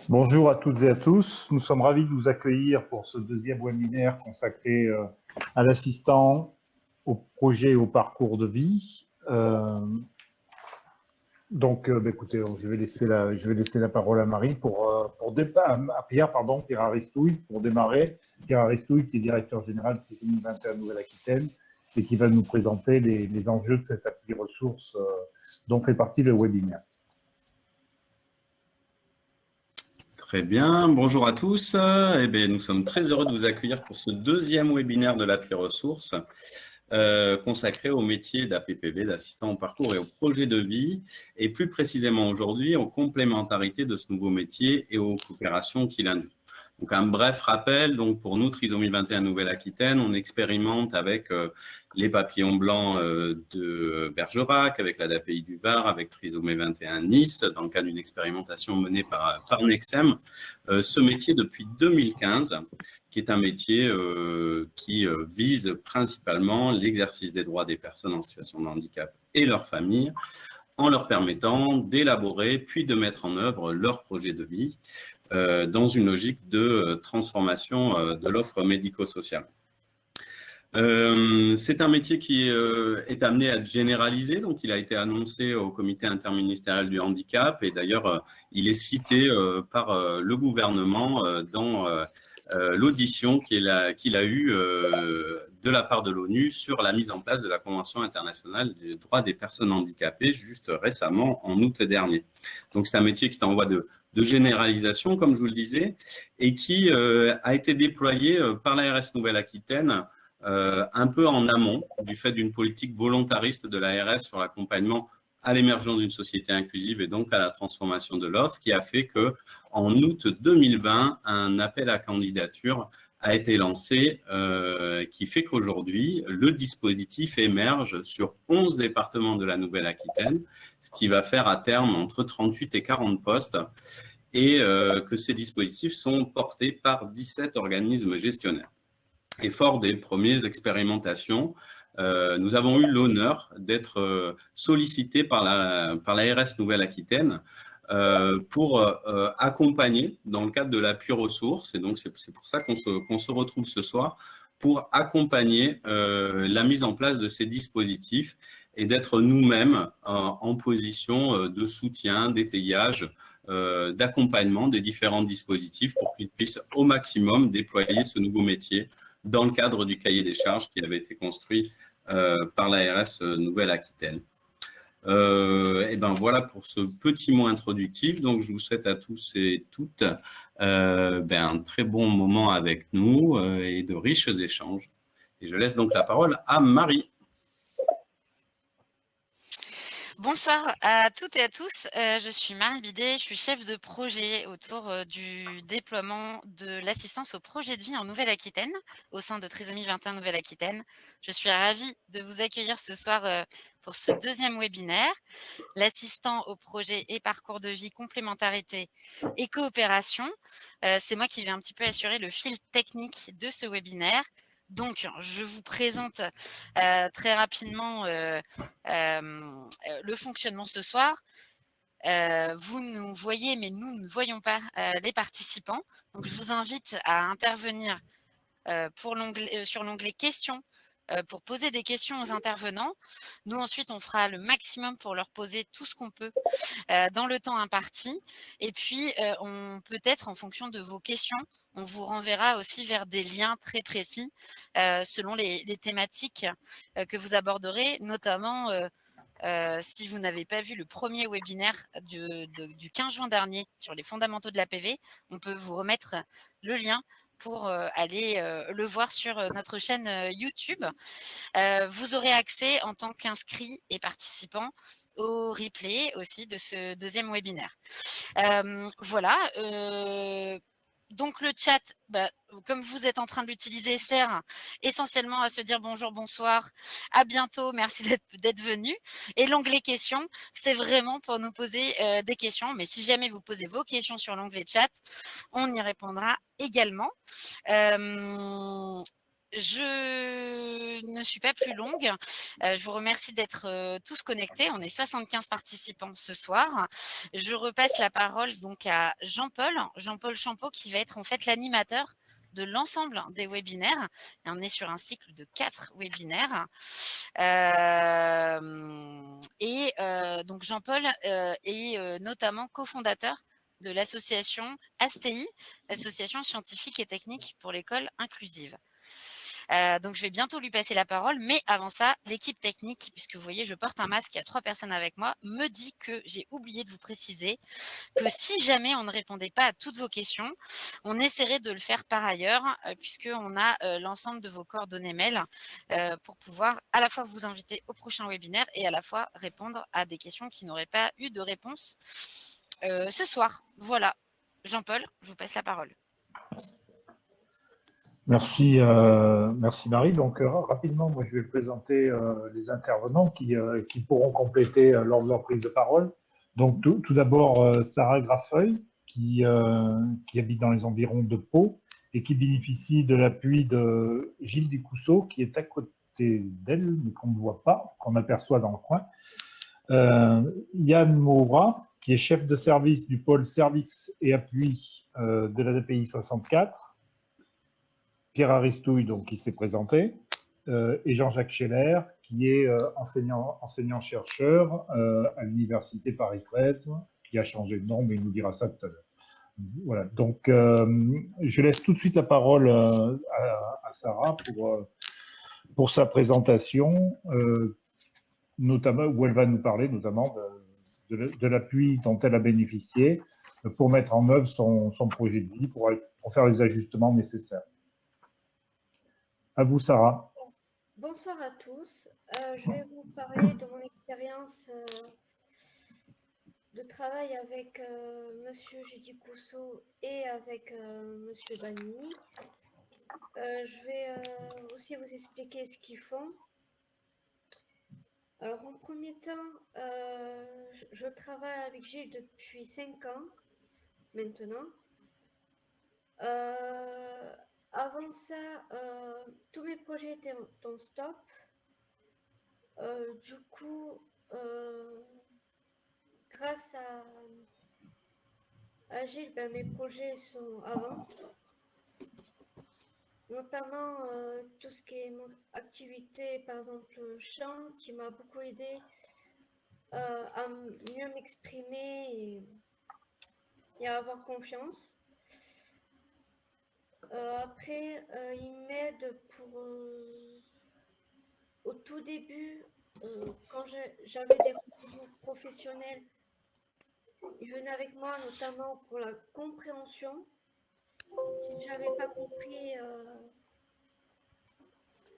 Bonjour à toutes et à tous. Nous sommes ravis de vous accueillir pour ce deuxième webinaire consacré à l'assistant, au projet et au parcours de vie. Écoutez, je vais laisser la parole à Marie à Pierre, Pierre Aristouille, pour démarrer. Pierre Aristouille, qui est directeur général de Trisomie 21 Nouvelle-Aquitaine et qui va nous présenter les enjeux de cette appli ressource dont fait partie le webinaire. Très bien, bonjour à tous. Nous sommes très heureux de vous accueillir pour ce deuxième webinaire de l'appli ressources consacré au métier d'APPV, d'assistant au parcours et au projet de vie, et plus précisément aujourd'hui aux complémentarités de ce nouveau métier et aux coopérations qu'il induit. Donc un bref rappel, donc pour nous, Trisomie 21 Nouvelle-Aquitaine, on expérimente avec les papillons blancs de Bergerac, avec la DAPI du Var, avec Trisomie 21 Nice, dans le cadre d'une expérimentation menée par Nexem, ce métier depuis 2015, qui est un métier qui vise principalement l'exercice des droits des personnes en situation de handicap et leurs familles, en leur permettant d'élaborer puis de mettre en œuvre leur projet de vie dans une logique de transformation de l'offre médico-sociale. C'est un métier qui est amené à être généralisé, donc il a été annoncé au comité interministériel du handicap et d'ailleurs il est cité par le gouvernement dans l'audition qu'il a eue de la part de l'ONU sur la mise en place de la Convention internationale des droits des personnes handicapées juste récemment en août dernier. Donc c'est un métier qui est en voie de généralisation, comme je vous le disais, et qui a été déployé par l'ARS Nouvelle-Aquitaine un peu en amont du fait d'une politique volontariste de l'ARS sur l'accompagnement à l'émergence d'une société inclusive et donc à la transformation de l'offre, qui a fait que en août 2020, un appel à candidature a été lancé, qui fait qu'aujourd'hui, le dispositif émerge sur 11 départements de la Nouvelle-Aquitaine, ce qui va faire à terme entre 38 et 40 postes, et que ces dispositifs sont portés par 17 organismes gestionnaires. Et fort des premières expérimentations, nous avons eu l'honneur d'être sollicités par l'ARS Nouvelle-Aquitaine pour accompagner dans le cadre de l'appui ressources, et donc c'est pour ça qu'on se retrouve ce soir, pour accompagner la mise en place de ces dispositifs et d'être nous-mêmes en position de soutien, d'étayage, d'accompagnement des différents dispositifs pour qu'ils puissent au maximum déployer ce nouveau métier dans le cadre du cahier des charges qui avait été construit par l'ARS Nouvelle-Aquitaine. Voilà pour ce petit mot introductif. Donc, je vous souhaite à tous et toutes un très bon moment avec nous et de riches échanges. Et je laisse donc la parole à Marie. Bonsoir à toutes et à tous, je suis Marie Bidet, je suis chef de projet autour du déploiement de l'assistance au projet de vie en Nouvelle-Aquitaine, au sein de Trisomie 21 Nouvelle-Aquitaine. Je suis ravie de vous accueillir ce soir pour ce deuxième webinaire, l'assistant au projet et parcours de vie, complémentarité et coopération. C'est moi qui vais un petit peu assurer le fil technique de ce webinaire. Donc, je vous présente très rapidement le fonctionnement ce soir. Vous nous voyez, mais nous ne voyons pas les participants. Donc, je vous invite à intervenir sur l'onglet questions pour poser des questions aux intervenants. Nous, ensuite, on fera le maximum pour leur poser tout ce qu'on peut dans le temps imparti. Et puis, peut-être, en fonction de vos questions, on vous renverra aussi vers des liens très précis selon les thématiques que vous aborderez, notamment si vous n'avez pas vu le premier webinaire du 15 juin dernier sur les fondamentaux de l'APV, on peut vous remettre le lien pour aller le voir sur notre chaîne YouTube. Vous aurez accès en tant qu'inscrit et participant au replay aussi de ce deuxième webinaire. Voilà. Donc le chat, comme vous êtes en train de l'utiliser, sert essentiellement à se dire bonjour, bonsoir, à bientôt, merci d'être venu. Et l'onglet questions, c'est vraiment pour nous poser des questions. Mais si jamais vous posez vos questions sur l'onglet chat, on y répondra également. je ne suis pas plus longue. Je vous remercie d'être tous connectés. On est 75 participants ce soir. Je repasse la parole donc à Jean-Paul Champeau, qui va être en fait l'animateur de l'ensemble des webinaires. Et on est sur un cycle de 4 webinaires. Donc Jean-Paul est notamment cofondateur de l'association ASTI, Association scientifique et technique pour l'école inclusive. Donc je vais bientôt lui passer la parole, mais avant ça, l'équipe technique, puisque vous voyez, je porte un masque, il y a 3 personnes avec moi, me dit que j'ai oublié de vous préciser que si jamais on ne répondait pas à toutes vos questions, on essaierait de le faire par ailleurs, puisqu'on a l'ensemble de vos coordonnées mail pour pouvoir à la fois vous inviter au prochain webinaire et à la fois répondre à des questions qui n'auraient pas eu de réponse ce soir. Voilà. Jean-Paul, je vous passe la parole. Merci, merci Marie. Donc rapidement, moi je vais présenter les intervenants qui pourront compléter lors de leur prise de parole. Donc tout d'abord Sarah Graffeuil qui habite dans les environs de Pau et qui bénéficie de l'appui de Gilles Descousseaux qui est à côté d'elle mais qu'on ne voit pas, qu'on aperçoit dans le coin. Yann Moura qui est chef de service du pôle service et appui de la DPI 64. Pierre Aristouille, donc, qui s'est présenté, et Jean-Jacques Scheller, qui est enseignant-chercheur à l'Université Paris 13, qui a changé de nom, mais il nous dira ça tout à l'heure. Voilà, donc je laisse tout de suite la parole à Sarah pour sa présentation, notamment, où elle va nous parler notamment de l'appui dont elle a bénéficié pour mettre en œuvre son projet de vie, pour faire les ajustements nécessaires. À vous, Sarah. Bonsoir à tous. Je vais vous parler de mon expérience de travail avec Monsieur Gilles Descousseaux et avec Monsieur Bagny. Je vais aussi vous expliquer ce qu'ils font. Alors, en premier temps, je travaille avec Gilles depuis 5 ans maintenant. Avant ça, tous mes projets étaient en stop. Du coup, grâce à Gilles, mes projets sont avancés. Notamment tout ce qui est mon activité, par exemple chant, qui m'a beaucoup aidé à mieux m'exprimer et à avoir confiance. Après, il m'aide pour au tout début, quand j'avais des rendez-vous professionnels, il venait avec moi notamment pour la compréhension. Si je n'avais pas compris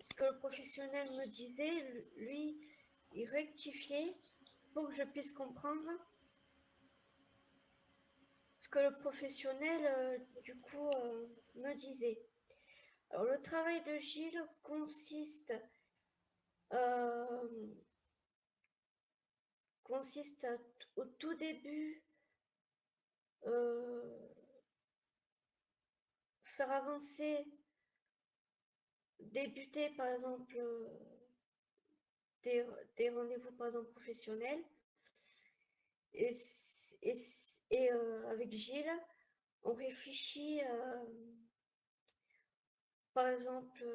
ce que le professionnel me disait, lui, il rectifiait pour que je puisse comprendre ce que le professionnel, du coup, me disait. Alors, le travail de Gilles consiste au tout début faire avancer, débuter par exemple des rendez-vous par exemple professionnels et avec Gilles on réfléchit par exemple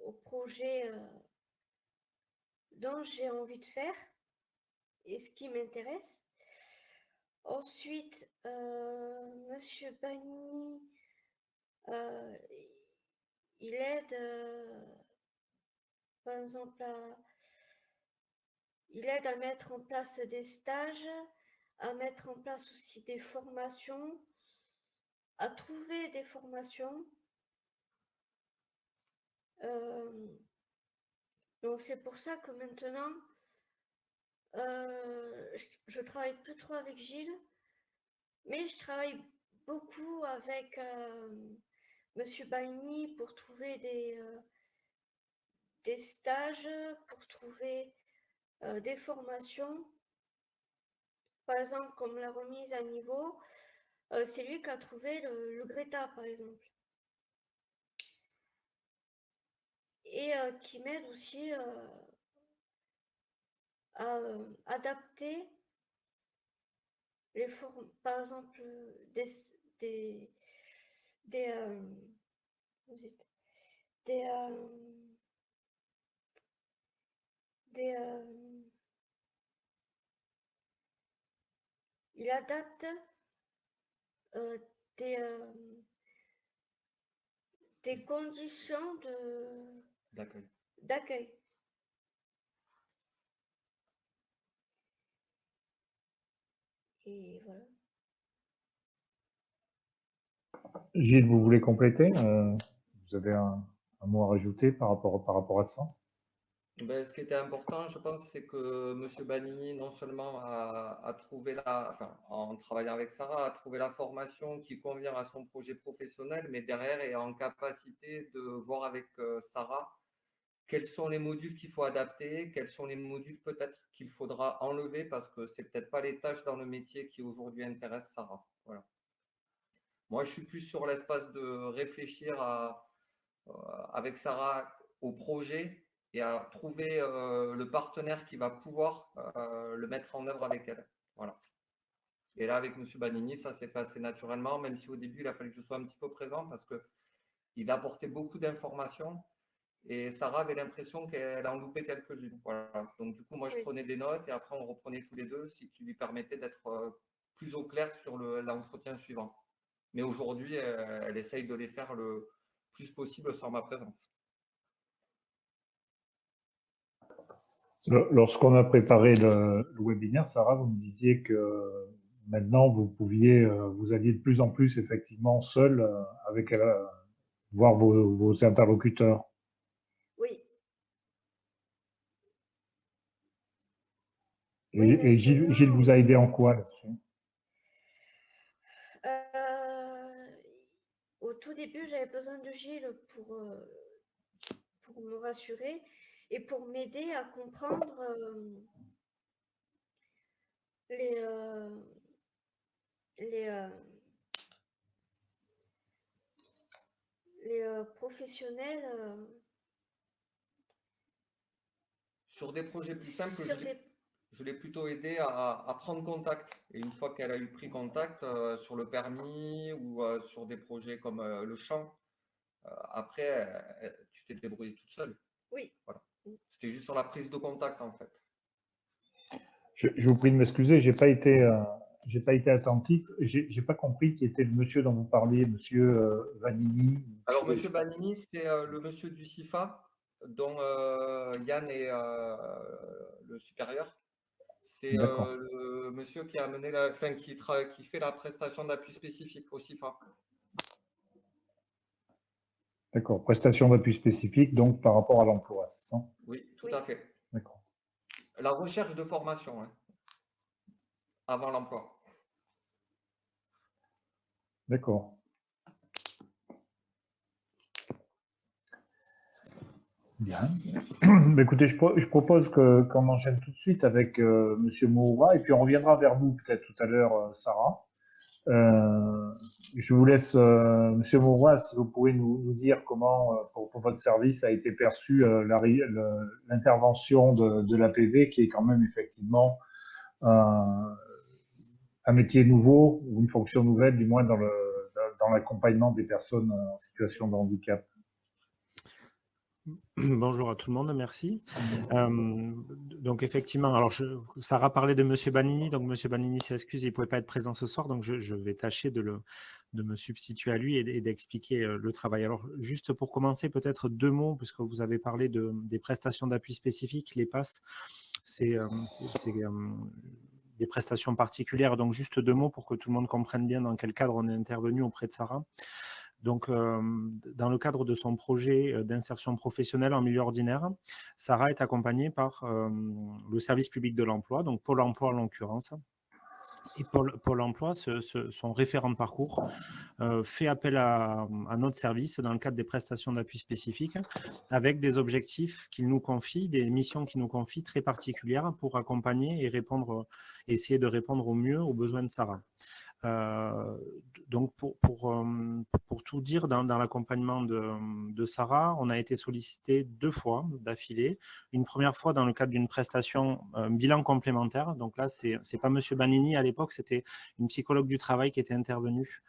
au projet dont j'ai envie de faire et ce qui m'intéresse. Ensuite, Monsieur Bagny, il aide, par exemple, il aide à mettre en place des stages, à mettre en place aussi des formations, à trouver des formations. Donc c'est pour ça que maintenant, je travaille plus trop avec Gilles, mais je travaille beaucoup avec Monsieur Bagny pour trouver des stages, pour trouver des formations. Par exemple, comme la remise à niveau, c'est lui qui a trouvé le Greta, par exemple. et qui m'aide aussi à adapter les formes, par exemple des, des, euh, zut, des, des, il adapte des, des conditions d'accueil. Et voilà. Gilles, vous voulez compléter? Vous avez un mot à rajouter par rapport à ça? Ben, ce qui était important, je pense, c'est que M. Banini, non seulement a trouvé enfin, en travaillant avec Sarah, a trouvé la formation qui convient à son projet professionnel, mais derrière est en capacité de voir avec Sarah quels sont les modules qu'il faut adapter, quels sont les modules peut-être qu'il faudra enlever parce que c'est peut-être pas les tâches dans le métier qui aujourd'hui intéressent Sarah. Voilà. Moi, je suis plus sur l'espace de réfléchir avec Sarah au projet et à trouver le partenaire qui va pouvoir le mettre en œuvre avec elle. Voilà. Et là, avec M. Banini, ça s'est fait assez naturellement, même si au début, il a fallu que je sois un petit peu présent parce qu'il apportait beaucoup d'informations et Sarah avait l'impression qu'elle en loupait quelques-unes. Voilà. Donc, du coup, moi, je prenais des notes et après, on reprenait tous les deux, ce qui lui permettait d'être plus au clair sur l'entretien suivant. Mais aujourd'hui, elle essaye de les faire le plus possible sans ma présence. Lorsqu'on a préparé le webinaire, Sarah, vous me disiez que maintenant vous alliez de plus en plus effectivement seul avec voir vos interlocuteurs. Oui. Et Gilles vous a aidé en quoi là-dessus? Au tout début, j'avais besoin de Gilles pour me rassurer et pour m'aider à comprendre les professionnels. Sur des projets plus simples, je l'ai plutôt aidé à prendre contact. Et une fois qu'elle a eu pris contact sur le permis ou sur des projets comme le chant, après, tu t'es débrouillée toute seule. Oui. Voilà. C'était juste sur la prise de contact, en fait. Je vous prie de m'excuser, j'ai pas été attentif. J'ai pas compris qui était le monsieur dont vous parliez, monsieur Vanini. Alors, monsieur Vanini, c'est le monsieur du CIFA, dont Yann est le supérieur. C'est le monsieur qui a mené qui fait la prestation d'appui spécifique au CIFA. D'accord, prestation d'appui spécifique, donc par rapport à l'emploi, c'est ça? Oui, tout à fait. D'accord. La recherche de formation, hein, avant l'emploi. D'accord. Bien. Écoutez, je propose qu'on enchaîne tout de suite avec monsieur Moura et puis on reviendra vers vous peut-être tout à l'heure, Sarah. Je vous laisse, monsieur Moura, si vous pouvez nous dire comment, pour votre service, a été perçue l'intervention de l'APV, qui est quand même effectivement un métier nouveau, ou une fonction nouvelle, du moins dans l'accompagnement des personnes en situation de handicap. Bonjour à tout le monde, merci. Donc effectivement, alors Sarah parlait de Monsieur Banini, donc Monsieur Banini s'excuse, il ne pouvait pas être présent ce soir, donc je vais tâcher de me substituer à lui et d'expliquer le travail. Alors juste pour commencer, peut-être 2 mots, puisque vous avez parlé des prestations d'appui spécifiques, les PASS, c'est des prestations particulières, donc juste 2 mots pour que tout le monde comprenne bien dans quel cadre on est intervenu auprès de Sarah. Donc, dans le cadre de son projet d'insertion professionnelle en milieu ordinaire, Sarah est accompagnée par le service public de l'emploi, donc Pôle emploi en l'occurrence. Et Pôle emploi, son référent de parcours, fait appel à notre service dans le cadre des prestations d'appui spécifiques, avec des objectifs qu'il nous confie, des missions qu'il nous confie très particulières pour accompagner et essayer de répondre au mieux aux besoins de Sarah. Donc, pour tout dire, dans l'accompagnement de Sarah, on a été sollicité 2 fois d'affilée. Une première fois dans le cadre d'une prestation bilan complémentaire. Donc là, c'est pas M. Banini à l'époque, c'était une psychologue du travail qui était intervenue.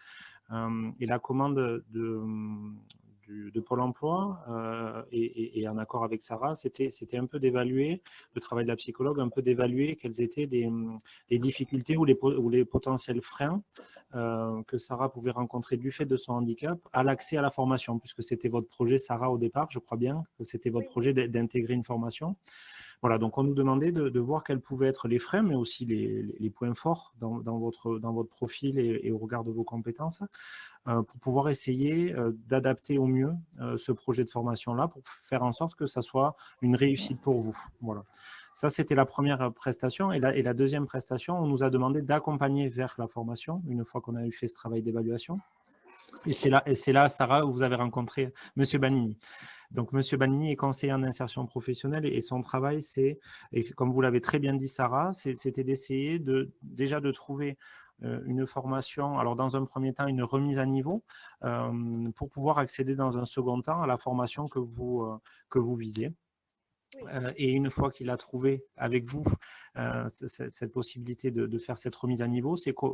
Et la commande de Pôle emploi et en accord avec Sarah, c'était un peu d'évaluer le travail de la psychologue, un peu d'évaluer quelles étaient les difficultés ou les potentiels freins que Sarah pouvait rencontrer du fait de son handicap à l'accès à la formation, puisque c'était votre projet, Sarah, au départ, je crois bien que c'était votre projet d'intégrer une formation. Voilà, donc on nous demandait de voir quels pouvaient être les freins, mais aussi les points forts dans votre profil et au regard de vos compétences, pour pouvoir essayer d'adapter au mieux ce projet de formation-là, pour faire en sorte que ça soit une réussite pour vous. Voilà. Ça, c'était la première prestation. Et la deuxième prestation, on nous a demandé d'accompagner vers la formation, une fois qu'on a eu fait ce travail d'évaluation. Et c'est là, Sarah, où vous avez rencontré M. Banini. Donc, M. Banini est conseiller en insertion professionnelle et son travail, et comme vous l'avez très bien dit, Sarah, c'était d'essayer déjà de trouver une formation, alors dans un premier temps, une remise à niveau, pour pouvoir accéder dans un second temps à la formation que vous visez. Et une fois qu'il a trouvé avec vous cette possibilité de faire cette remise à niveau, c'est que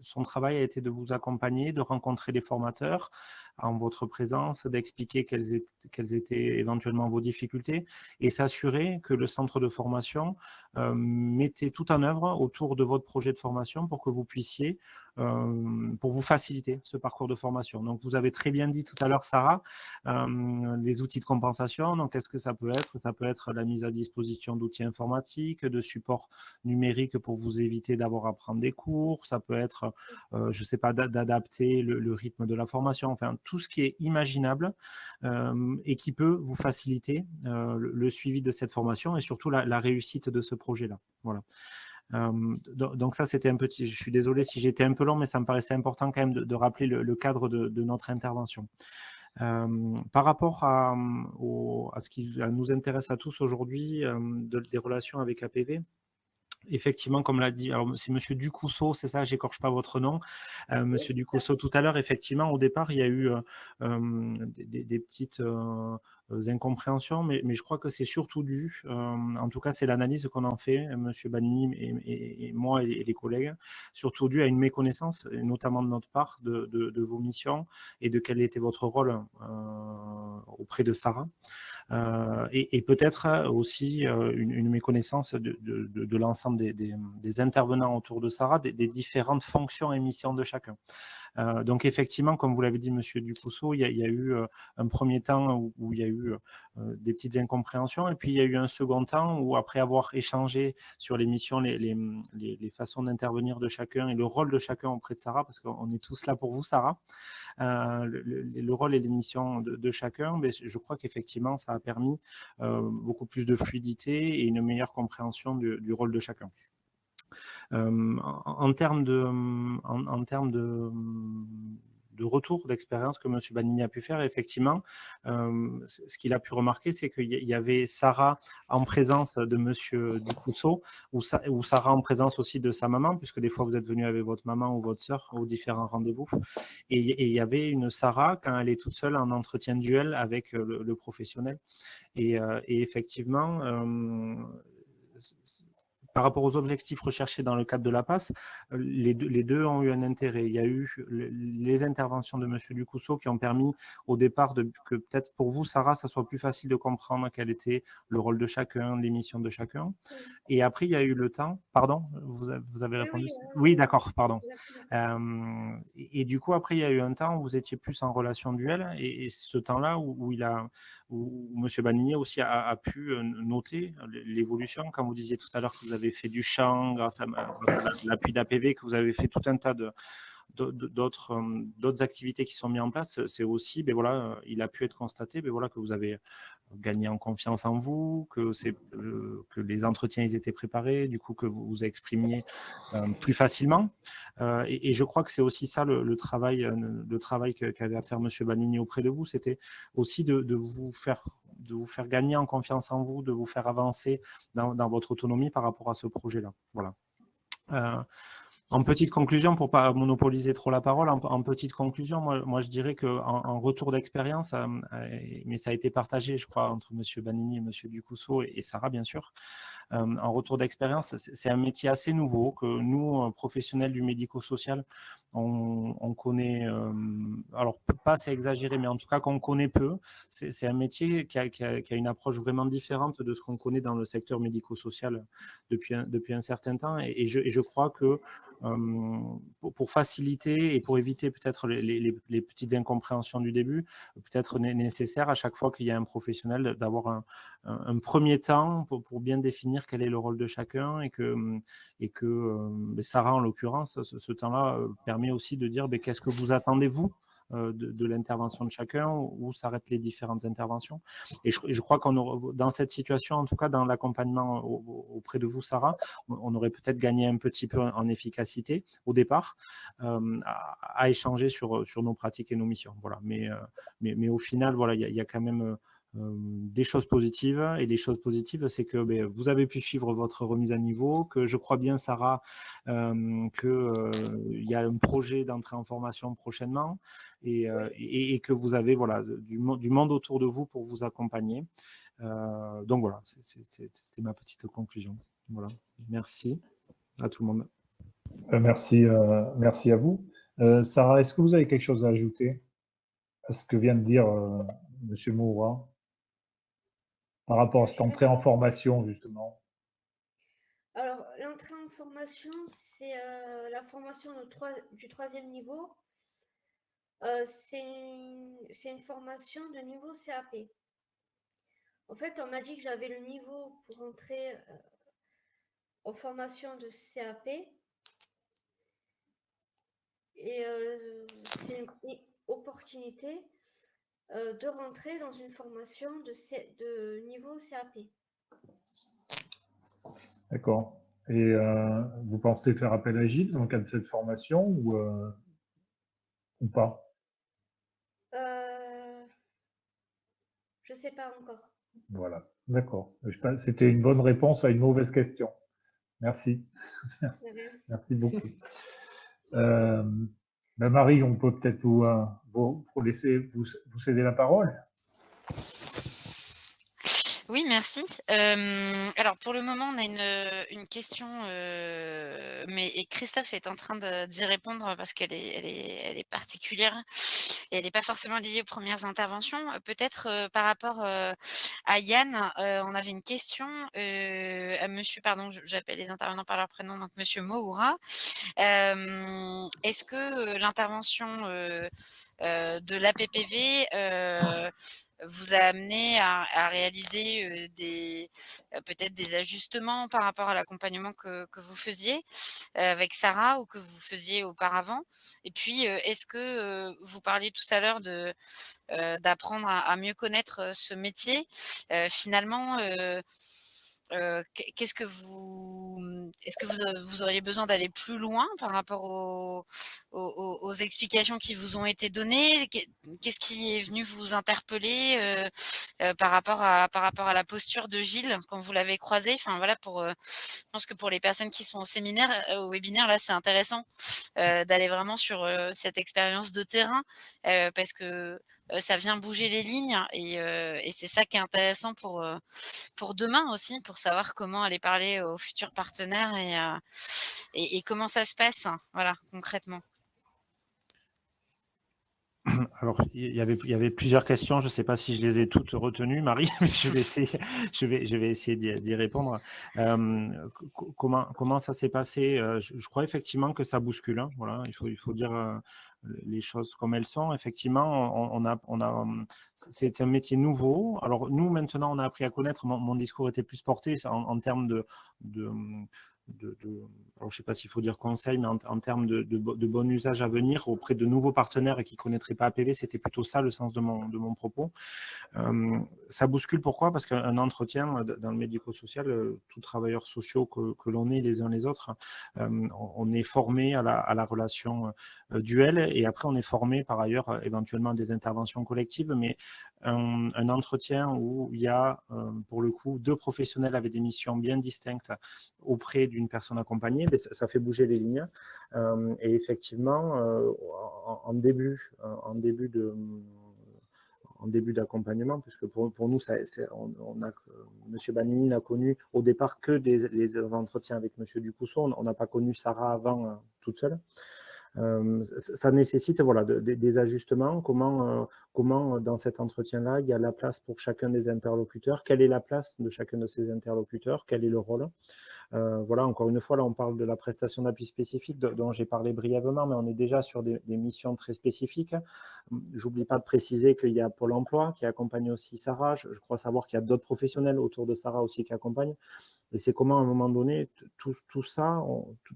son travail a été de vous accompagner, de rencontrer les formateurs en votre présence, d'expliquer quelles étaient éventuellement vos difficultés et s'assurer que le centre de formation mettait tout en œuvre autour de votre projet de formation pour que vous puissiez, pour vous faciliter ce parcours de formation. Donc, vous avez très bien dit tout à l'heure, Sarah, les outils de compensation. Donc, qu'est-ce que ça peut être? Ça peut être la mise à disposition d'outils informatiques, de supports numériques pour vous éviter d'avoir à prendre des cours. Ça peut être, je ne sais pas, d'adapter le rythme de la formation. Enfin, tout ce qui est imaginable et qui peut vous faciliter le suivi de cette formation et surtout la réussite de ce projet-là. Voilà. Donc ça, c'était un petit. Je suis désolé si j'étais un peu long, mais ça me paraissait important quand même de rappeler le cadre de notre intervention. Par rapport à ce qui nous intéresse à tous aujourd'hui, des relations avec APV, effectivement, comme l'a dit, alors c'est Monsieur Ducousseau, c'est ça, j'écorche pas votre nom, Monsieur Ducousseau tout à l'heure. Effectivement, au départ, il y a eu des petites incompréhensions, mais je crois que c'est surtout dû, en tout cas, c'est l'analyse qu'on en fait, Monsieur Banini et moi et les collègues, surtout dû à une méconnaissance, notamment de notre part, de vos missions et de quel était votre rôle auprès de Sarah. Et peut-être aussi une méconnaissance de l'ensemble des intervenants autour de Sarah, des différentes fonctions et missions de chacun. Donc effectivement, comme vous l'avez dit, Monsieur Ducousseau, il y a eu un premier temps où il y a eu des petites incompréhensions, et puis il y a eu un second temps où, après avoir échangé sur les missions, les façons d'intervenir de chacun et le rôle de chacun auprès de Sarah, parce qu'on est tous là pour vous, Sarah, le rôle et les missions de chacun, mais je crois qu'effectivement, ça a permis beaucoup plus de fluidité et une meilleure compréhension du rôle de chacun. En termes de retour d'expérience que M. Banini a pu faire, effectivement, ce qu'il a pu remarquer, c'est qu'il y avait Sarah en présence de M. Ducousseau, ou Sarah en présence aussi de sa maman, puisque des fois vous êtes venu avec votre maman ou votre sœur aux différents rendez-vous, et il y avait une Sarah quand elle est toute seule en entretien duel avec le professionnel. Et effectivement, par rapport aux objectifs recherchés dans le cadre de la PASS, les deux ont eu un intérêt. Il y a eu les interventions de M. Ducousseau qui ont permis au départ que peut-être pour vous, Sarah, ça soit plus facile de comprendre quel était le rôle de chacun, les missions de chacun. Et après, il y a eu le temps. Pardon, vous avez répondu? Oui, d'accord, pardon. Et du coup, après, il y a eu un temps où vous étiez plus en relation duel, et ce temps-là où M. Banini aussi a pu noter l'évolution, comme vous disiez tout à l'heure que vous avez fait du chant grâce à l'appui d'APV, que vous avez fait tout un tas d'autres activités qui sont mises en place. C'est aussi, il a pu être constaté que vous avez gagné en confiance en vous, que les entretiens ils étaient préparés, du coup que vous vous exprimiez plus facilement. Et je crois que c'est aussi ça le travail qu'avait à faire M. Banini auprès de vous, c'était aussi de vous faire gagner en confiance en vous, de vous faire avancer dans votre autonomie par rapport à ce projet-là. Voilà. En petite conclusion, pour ne pas monopoliser trop la parole, en petite conclusion, moi je dirais qu'en retour d'expérience, mais ça a été partagé, je crois, entre M. Banini et M. Ducousseau et Sarah, bien sûr, en retour d'expérience, c'est un métier assez nouveau que nous, professionnels du médico-social, on connaît, alors pas c'est exagéré, mais en tout cas qu'on connaît peu. C'est un métier qui a une approche vraiment différente de ce qu'on connaît dans le secteur médico-social depuis un certain temps. Et je crois que pour faciliter et pour éviter peut-être les petites incompréhensions du début, peut-être nécessaire à chaque fois qu'il y a un professionnel d'avoir un premier temps pour bien définir quel est le rôle de chacun et que Sarah, en l'occurrence, ce temps-là permet aussi de dire qu'est-ce que vous attendez, vous, de l'intervention de chacun, où s'arrêtent les différentes interventions. Et je crois qu'on dans cette situation, en tout cas dans l'accompagnement auprès de vous, Sarah, on aurait peut-être gagné un petit peu en efficacité au départ, à échanger sur nos pratiques et nos missions. Voilà. Mais au final, voilà, il y a quand même des choses positives, et les choses positives, c'est que vous avez pu suivre votre remise à niveau, que je crois bien, Sarah, qu'il y a un projet d'entrée en formation prochainement, et que vous avez voilà, du monde autour de vous pour vous accompagner. Donc voilà, c'était ma petite conclusion. Voilà. Merci à tout le monde. Merci à vous. Sarah, est-ce que vous avez quelque chose à ajouter à ce que vient de dire M. Moura par rapport à cette entrée en formation, justement? Alors, l'entrée en formation, c'est la formation du 3e niveau. C'est une formation de niveau CAP. En fait, on m'a dit que j'avais le niveau pour entrer en formation de CAP. Et c'est une opportunité de rentrer dans une formation de niveau CAP. D'accord. Et vous pensez faire appel à Gilles dans le cadre de cette formation ou pas? Je ne sais pas encore. Voilà, d'accord. C'était une bonne réponse à une mauvaise question. Merci. Merci beaucoup. Marie, on peut peut-être vous laisser vous céder la parole. Oui, merci. Alors, pour le moment, on a une question, mais Christophe est en train d'y répondre parce qu'elle est particulière et elle n'est pas forcément liée aux premières interventions. Peut-être par rapport à Yann, on avait une question à monsieur, pardon, j'appelle les intervenants par leur prénom, donc monsieur Moura. Est-ce que l'intervention de l'APPV vous a amené à réaliser peut-être des ajustements par rapport à l'accompagnement que vous faisiez avec Sarah ou que vous faisiez auparavant? Et puis, est-ce que vous parliez tout à l'heure d'apprendre à mieux connaître ce métier? Finalement, est-ce que vous auriez besoin d'aller plus loin par rapport aux explications qui vous ont été données? Qu'est-ce qui est venu vous interpeller par rapport à la posture de Gilles quand vous l'avez croisé? Enfin voilà, je pense que pour les personnes qui sont au webinaire, là, c'est intéressant d'aller vraiment sur cette expérience de terrain parce que ça vient bouger les lignes et c'est ça qui est intéressant pour demain aussi, pour savoir comment aller parler aux futurs partenaires et comment ça se passe, voilà, concrètement. Alors, il y avait plusieurs questions. Je ne sais pas si je les ai toutes retenues, Marie, mais je vais essayer d'y répondre. Comment ça s'est passé? Je crois effectivement que ça bouscule. Hein, voilà, il faut dire les choses comme elles sont. Effectivement, c'est un métier nouveau. Alors, nous, maintenant, on a appris à connaître. Mon discours était plus porté en termes alors je ne sais pas s'il faut dire conseil, mais en termes de bon usage à venir auprès de nouveaux partenaires et qui ne connaîtraient pas APV, c'était plutôt ça le sens de mon propos. Ça bouscule, pourquoi? Parce qu'un entretien dans le médico-social, tout travailleur social que l'on est les uns les autres, on est formé à la relation duel, et après on est formé par ailleurs éventuellement à des interventions collectives, mais un entretien où il y a, pour le coup, 2 professionnels avec des missions bien distinctes auprès d'une personne accompagnée, mais ça fait bouger les lignes. Et effectivement, en début d'accompagnement, puisque pour nous, M. Banini n'a connu au départ que les entretiens avec M. Ducousseau. On n'a pas connu Sarah avant toute seule. Ça nécessite voilà, des ajustements. Comment, dans cet entretien-là, il y a la place pour chacun des interlocuteurs? Quelle est la place de chacun de ces interlocuteurs? Quel est le rôle? Voilà, encore une fois, là, on parle de la prestation d'appui spécifique dont j'ai parlé brièvement, mais on est déjà sur des missions très spécifiques. J'oublie pas de préciser qu'il y a Pôle emploi qui accompagne aussi Sarah. Je crois savoir qu'il y a d'autres professionnels autour de Sarah aussi qui accompagnent. Et c'est comment, à un moment donné, tout ça,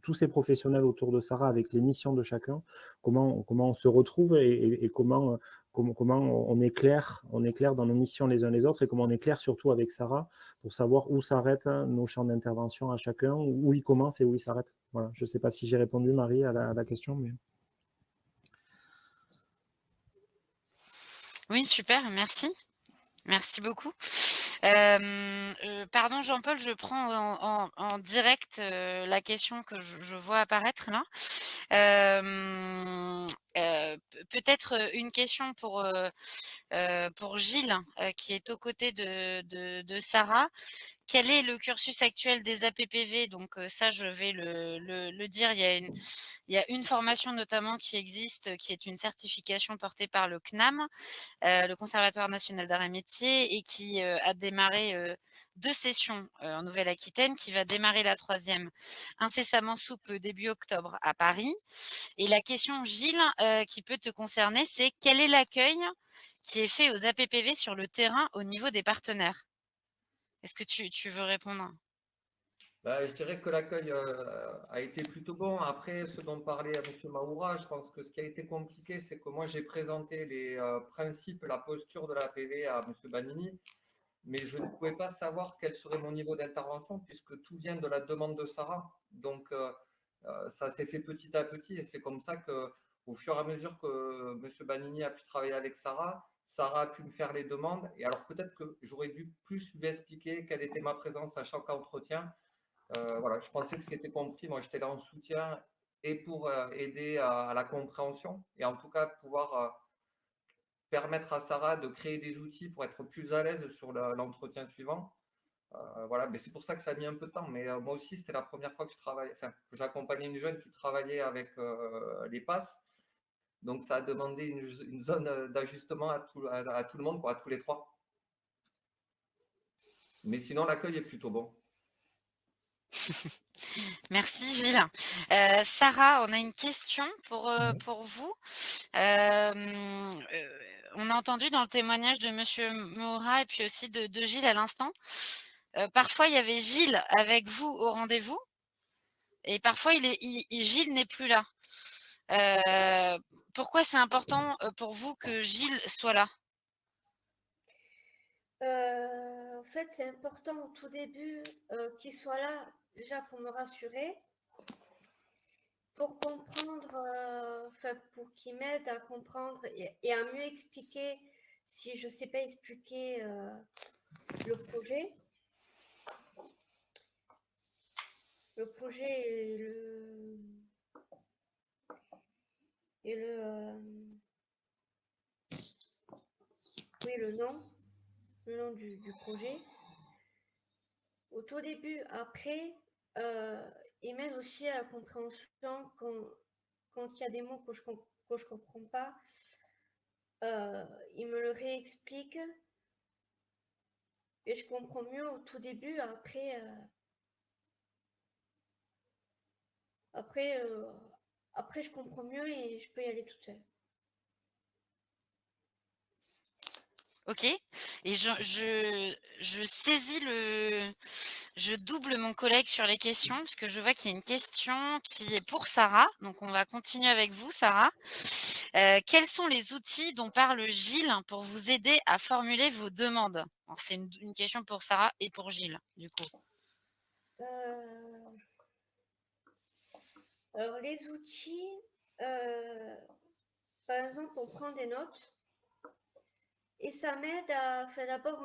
tous ces professionnels autour de Sarah, avec les missions de chacun, comment on se retrouve et comment on est clair dans nos missions les uns les autres et comment on est clair surtout avec Sarah pour savoir où s'arrêtent nos champs d'intervention à chacun, où ils commencent et où ils s'arrêtent. Voilà. Je ne sais pas si j'ai répondu, Marie, à la question. Mais... Oui, super, merci. Merci beaucoup. Pardon Jean-Paul, je prends en direct la question que je vois apparaître là. Peut-être une question pour Gilles, qui est aux côtés de Sarah. Quel est le cursus actuel des APPV? Donc ça, je vais le dire. Il y a une formation notamment qui existe, qui est une certification portée par le CNAM, le Conservatoire national d'art et métiers, et qui a démarré 2 sessions en Nouvelle-Aquitaine, qui va démarrer la 3e incessamment sous peu, début octobre, à Paris. Et la question, Gilles, qui peut te concerner, c'est quel est l'accueil qui est fait aux APPV sur le terrain au niveau des partenaires? Est-ce que tu veux répondre? Je dirais que l'accueil a été plutôt bon. Après, ce dont parlait M. Maoura, je pense que ce qui a été compliqué, c'est que moi, j'ai présenté les principes, la posture de la PV à M. Banini, mais je ne pouvais pas savoir quel serait mon niveau d'intervention puisque tout vient de la demande de Sarah. Donc, ça s'est fait petit à petit et c'est comme ça qu'au fur et à mesure que M. Banini a pu travailler avec Sarah, Sarah a pu me faire les demandes. Et alors, peut-être que j'aurais dû plus lui expliquer quelle était ma présence à chaque entretien. Voilà, je pensais que c'était compris. Moi, j'étais là en soutien et pour aider à la compréhension et en tout cas pouvoir permettre à Sarah de créer des outils pour être plus à l'aise sur l'entretien suivant. Voilà, mais c'est pour ça que ça a mis un peu de temps. Mais moi aussi, c'était la première fois que que j'accompagnais une jeune qui travaillait avec les passes. Donc, ça a demandé une zone d'ajustement à tout le monde, quoi, à tous les 3. Mais sinon, l'accueil est plutôt bon. Merci Gilles. Sarah, on a une question pour vous. On a entendu dans le témoignage de Monsieur Maura et puis aussi de Gilles à l'instant. Parfois, il y avait Gilles avec vous au rendez-vous et parfois, Gilles n'est plus là. Pourquoi c'est important pour vous que Gilles soit là? En fait, c'est important au tout début qu'il soit là, déjà pour me rassurer, pour comprendre, pour qu'il m'aide à comprendre et à mieux expliquer si je ne sais pas expliquer le projet. Le projet et le nom du projet. Au tout début, après, il m'aide aussi à la compréhension quand il y a des mots que je comprends pas. Il me le réexplique et je comprends mieux au tout début. Après, je comprends mieux et je peux y aller toute seule. Ok. Et je saisis je double mon collègue sur les questions parce que je vois qu'il y a une question qui est pour Sarah. Donc, on va continuer avec vous, Sarah. Quels sont les outils dont parle Gilles pour vous aider à formuler vos demandes? C'est une question pour Sarah et pour Gilles, du coup. Alors, les outils, par exemple, on prend des notes Et ça m'aide à, enfin, d'abord,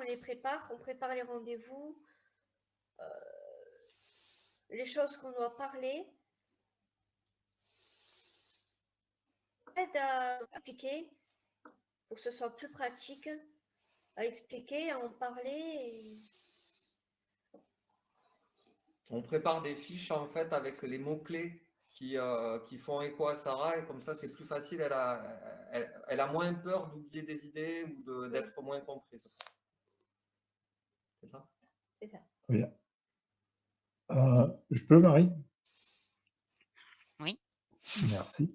on prépare les rendez-vous, les choses qu'on doit parler. Ça aide à expliquer pour que ce soit plus pratique, à expliquer, à en parler. On prépare des fiches en fait avec les mots-clés qui font écho à Sarah et comme ça c'est plus facile, elle a moins peur d'oublier des idées ou d'être moins comprise. C'est ça? C'est ça. Très bien. Je peux, Marie? Oui. Merci.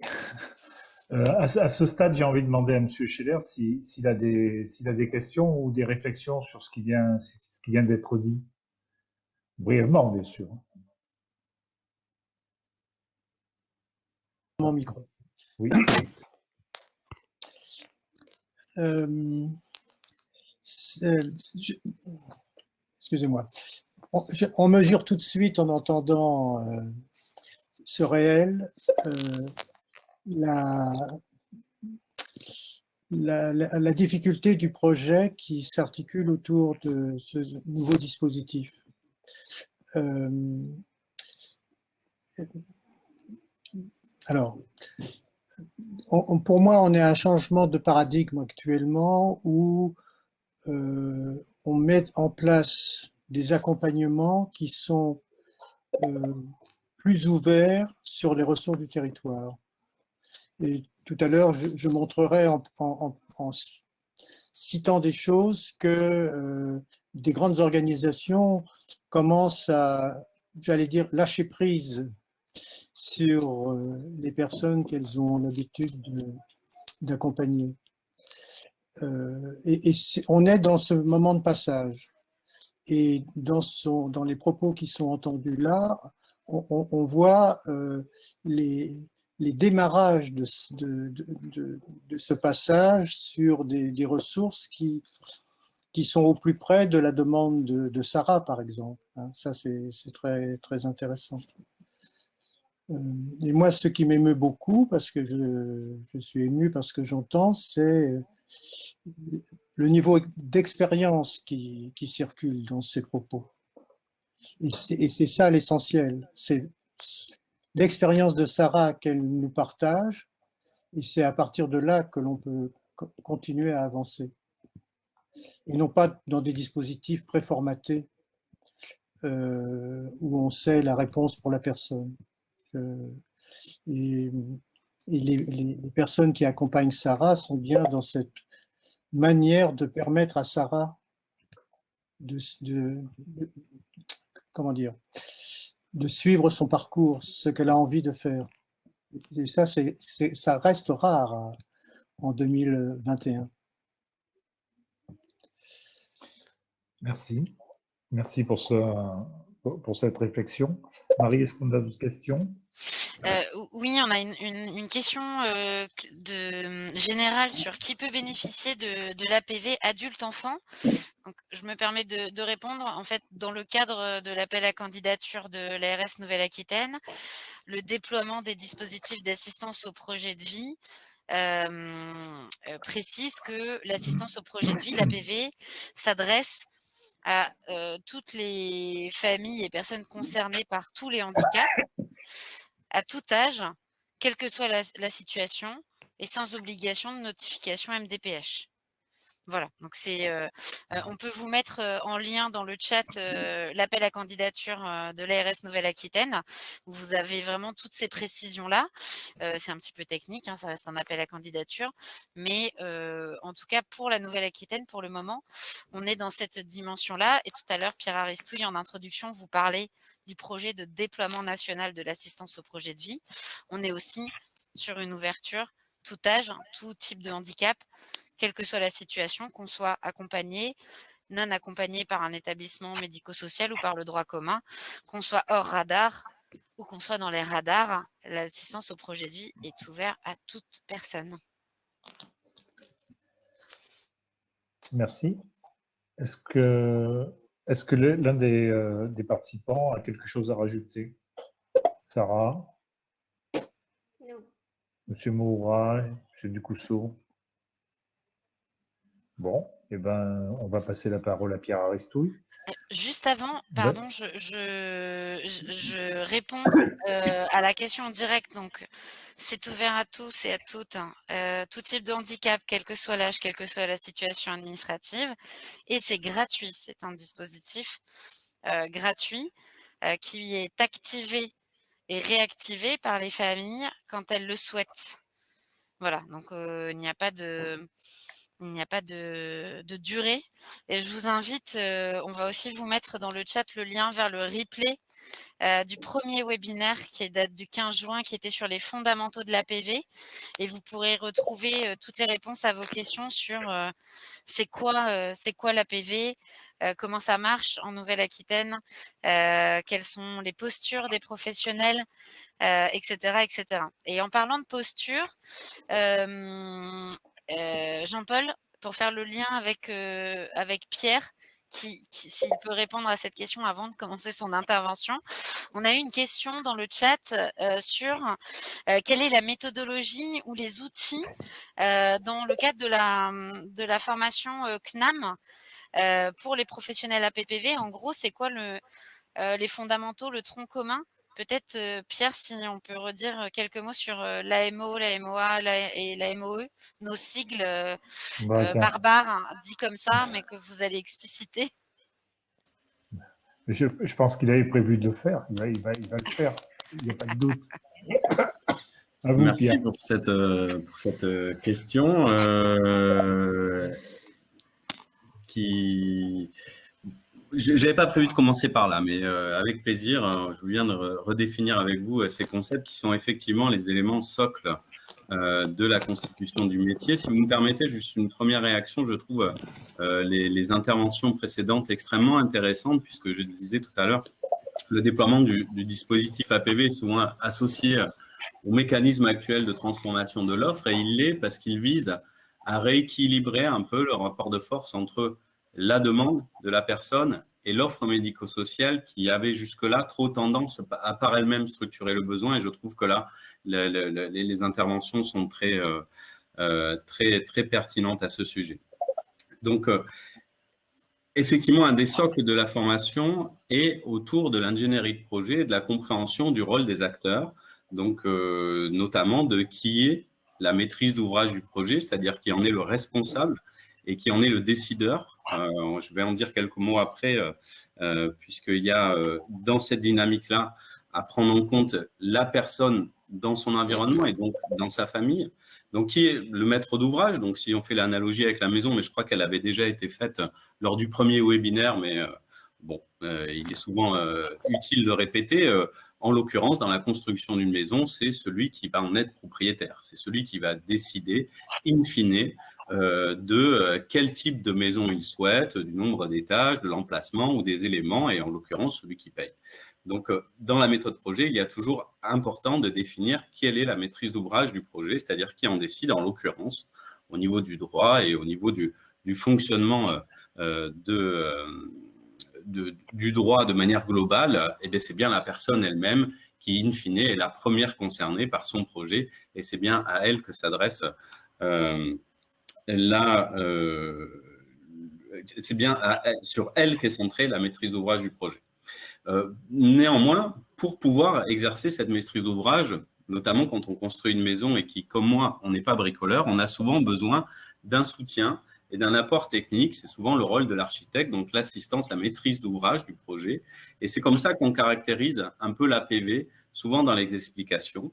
À ce stade, j'ai envie de demander à M. Scheller s'il a des questions ou des réflexions sur ce qui vient d'être dit. Brièvement, bien sûr. Mon micro. Oui. Excusez-moi. On mesure tout de suite en entendant ce réel la difficulté du projet qui s'articule autour de ce nouveau dispositif. Alors, pour moi, on est à un changement de paradigme actuellement où on met en place des accompagnements qui sont plus ouverts sur les ressources du territoire. Et tout à l'heure, je montrerai en citant des choses que des grandes organisations commencent à, j'allais dire, lâcher prise sur les personnes qu'elles ont l'habitude d'accompagner. Et on est dans ce moment de passage. Et dans les propos qui sont entendus là, on voit les démarrages de ce passage sur des ressources qui sont au plus près de la demande de Sarah, par exemple. Ça, c'est très, très intéressant. Et moi, ce qui m'émeut beaucoup, parce que je suis ému parce que j'entends, c'est le niveau d'expérience qui circule dans ces propos. Et c'est ça l'essentiel. C'est l'expérience de Sarah qu'elle nous partage, et c'est à partir de là que l'on peut continuer à avancer. Et non pas dans des dispositifs préformatés où on sait la réponse pour la personne. Et les personnes qui accompagnent Sarah sont bien dans cette manière de permettre à Sarah comment dire, de suivre son parcours, ce qu'elle a envie de faire. Et ça, ça reste rare en 2021. Merci. Merci pour cette réflexion. Marie, est-ce qu'on a d'autres questions? Oui, on a une question générale sur qui peut bénéficier de l'APV adulte-enfant. Donc, je me permets de répondre. En fait, dans le cadre de l'appel à candidature de l'ARS Nouvelle-Aquitaine, le déploiement des dispositifs d'assistance au projet de vie précise que l'assistance au projet de vie, l'APV, s'adresse à toutes les familles et personnes concernées par tous les handicaps, à tout âge, quelle que soit la situation, et sans obligation de notification MDPH. Voilà, donc on peut vous mettre en lien dans le chat l'appel à candidature de l'ARS Nouvelle-Aquitaine, où vous avez vraiment toutes ces précisions-là. C'est un petit peu technique, hein, ça reste un appel à candidature, mais en tout cas pour la Nouvelle-Aquitaine, pour le moment, on est dans cette dimension-là. Et tout à l'heure, Pierre Aristouille, en introduction, vous parlait du projet de déploiement national de l'assistance au projet de vie. On est aussi sur une ouverture, tout âge, tout type de handicap, quelle que soit la situation, qu'on soit accompagné, non accompagné par un établissement médico-social ou par le droit commun, qu'on soit hors radar ou qu'on soit dans les radars, l'assistance au projet de vie est ouverte à toute personne. Merci. Est-ce que l'un des participants a quelque chose à rajouter? Sarah? Non. Monsieur Moura? Monsieur Ducousseau? Bon, eh ben, on va passer la parole à Pierre Aristouille. Juste avant, pardon, je réponds à la question en direct. Donc, c'est ouvert à tous et à toutes, tout type de handicap, quel que soit l'âge, quelle que soit la situation administrative. Et c'est gratuit. C'est un dispositif gratuit qui est activé et réactivé par les familles quand elles le souhaitent. Voilà, donc il n'y a pas de durée. Et je vous invite, on va aussi vous mettre dans le chat le lien vers le replay du premier webinaire qui date du 15 juin, qui était sur les fondamentaux de l'APV. Et vous pourrez retrouver toutes les réponses à vos questions sur c'est quoi l'APV, comment ça marche en Nouvelle-Aquitaine, quelles sont les postures des professionnels, etc., etc. Et en parlant de posture, Jean-Paul, pour faire le lien avec Pierre, s'il peut répondre à cette question avant de commencer son intervention. On a eu une question dans le chat sur quelle est la méthodologie ou les outils dans le cadre de la formation CNAM pour les professionnels APPV. En gros, c'est quoi les fondamentaux, le tronc commun? Peut-être, Pierre, si on peut redire quelques mots sur l'AMO, la MOA et la MOE, nos sigles barbares, hein, dit comme ça, mais que vous allez expliciter. Je pense qu'il avait prévu de le faire. Il va le faire. Il n'y a pas de doute. À vous, Merci Pierre. pour cette question qui... Je n'avais pas prévu de commencer par là, mais avec plaisir, je viens de redéfinir avec vous ces concepts qui sont effectivement les éléments socles de la constitution du métier. Si vous me permettez, juste une première réaction, je trouve les interventions précédentes extrêmement intéressantes, puisque je disais tout à l'heure, le déploiement du dispositif APV est souvent associé au mécanisme actuel de transformation de l'offre, et il l'est parce qu'il vise à rééquilibrer un peu le rapport de force entre la demande de la personne et l'offre médico-sociale qui avait jusque-là trop tendance à par elle-même structurer le besoin. Et je trouve que là, les interventions sont très pertinentes à ce sujet. Donc, effectivement, un des socles de la formation est autour de l'ingénierie de projet et de la compréhension du rôle des acteurs, donc notamment de qui est la maîtrise d'ouvrage du projet, c'est-à-dire qui en est le responsable et qui en est le décideur. Je vais en dire quelques mots après, puisqu'il y a dans cette dynamique-là à prendre en compte la personne dans son environnement et donc dans sa famille. Donc, qui est le maître d'ouvrage? Donc, si on fait l'analogie avec la maison, mais je crois qu'elle avait déjà été faite lors du premier webinaire, mais bon, il est souvent utile de répéter. En l'occurrence, dans la construction d'une maison, c'est celui qui va en être propriétaire. C'est celui qui va décider, in fine, de quel type de maison il souhaite, du nombre d'étages, de l'emplacement ou des éléments, et en l'occurrence, celui qui paye. Donc, dans la méthode projet, il y a toujours important de définir quelle est la maîtrise d'ouvrage du projet, c'est-à-dire qui en décide, en l'occurrence, au niveau du droit et au niveau du fonctionnement du droit de manière globale. Et bien, c'est bien la personne elle-même qui, in fine, est la première concernée par son projet, et c'est bien à elle que s'adresse c'est bien sur elle qu'est centrée la maîtrise d'ouvrage du projet. Néanmoins, pour pouvoir exercer cette maîtrise d'ouvrage, notamment quand on construit une maison et qui, comme moi, on n'est pas bricoleur, on a souvent besoin d'un soutien et d'un apport technique. C'est souvent le rôle de l'architecte, donc l'assistance à maîtrise d'ouvrage du projet. Et c'est comme ça qu'on caractérise un peu l'APV, souvent dans les explications.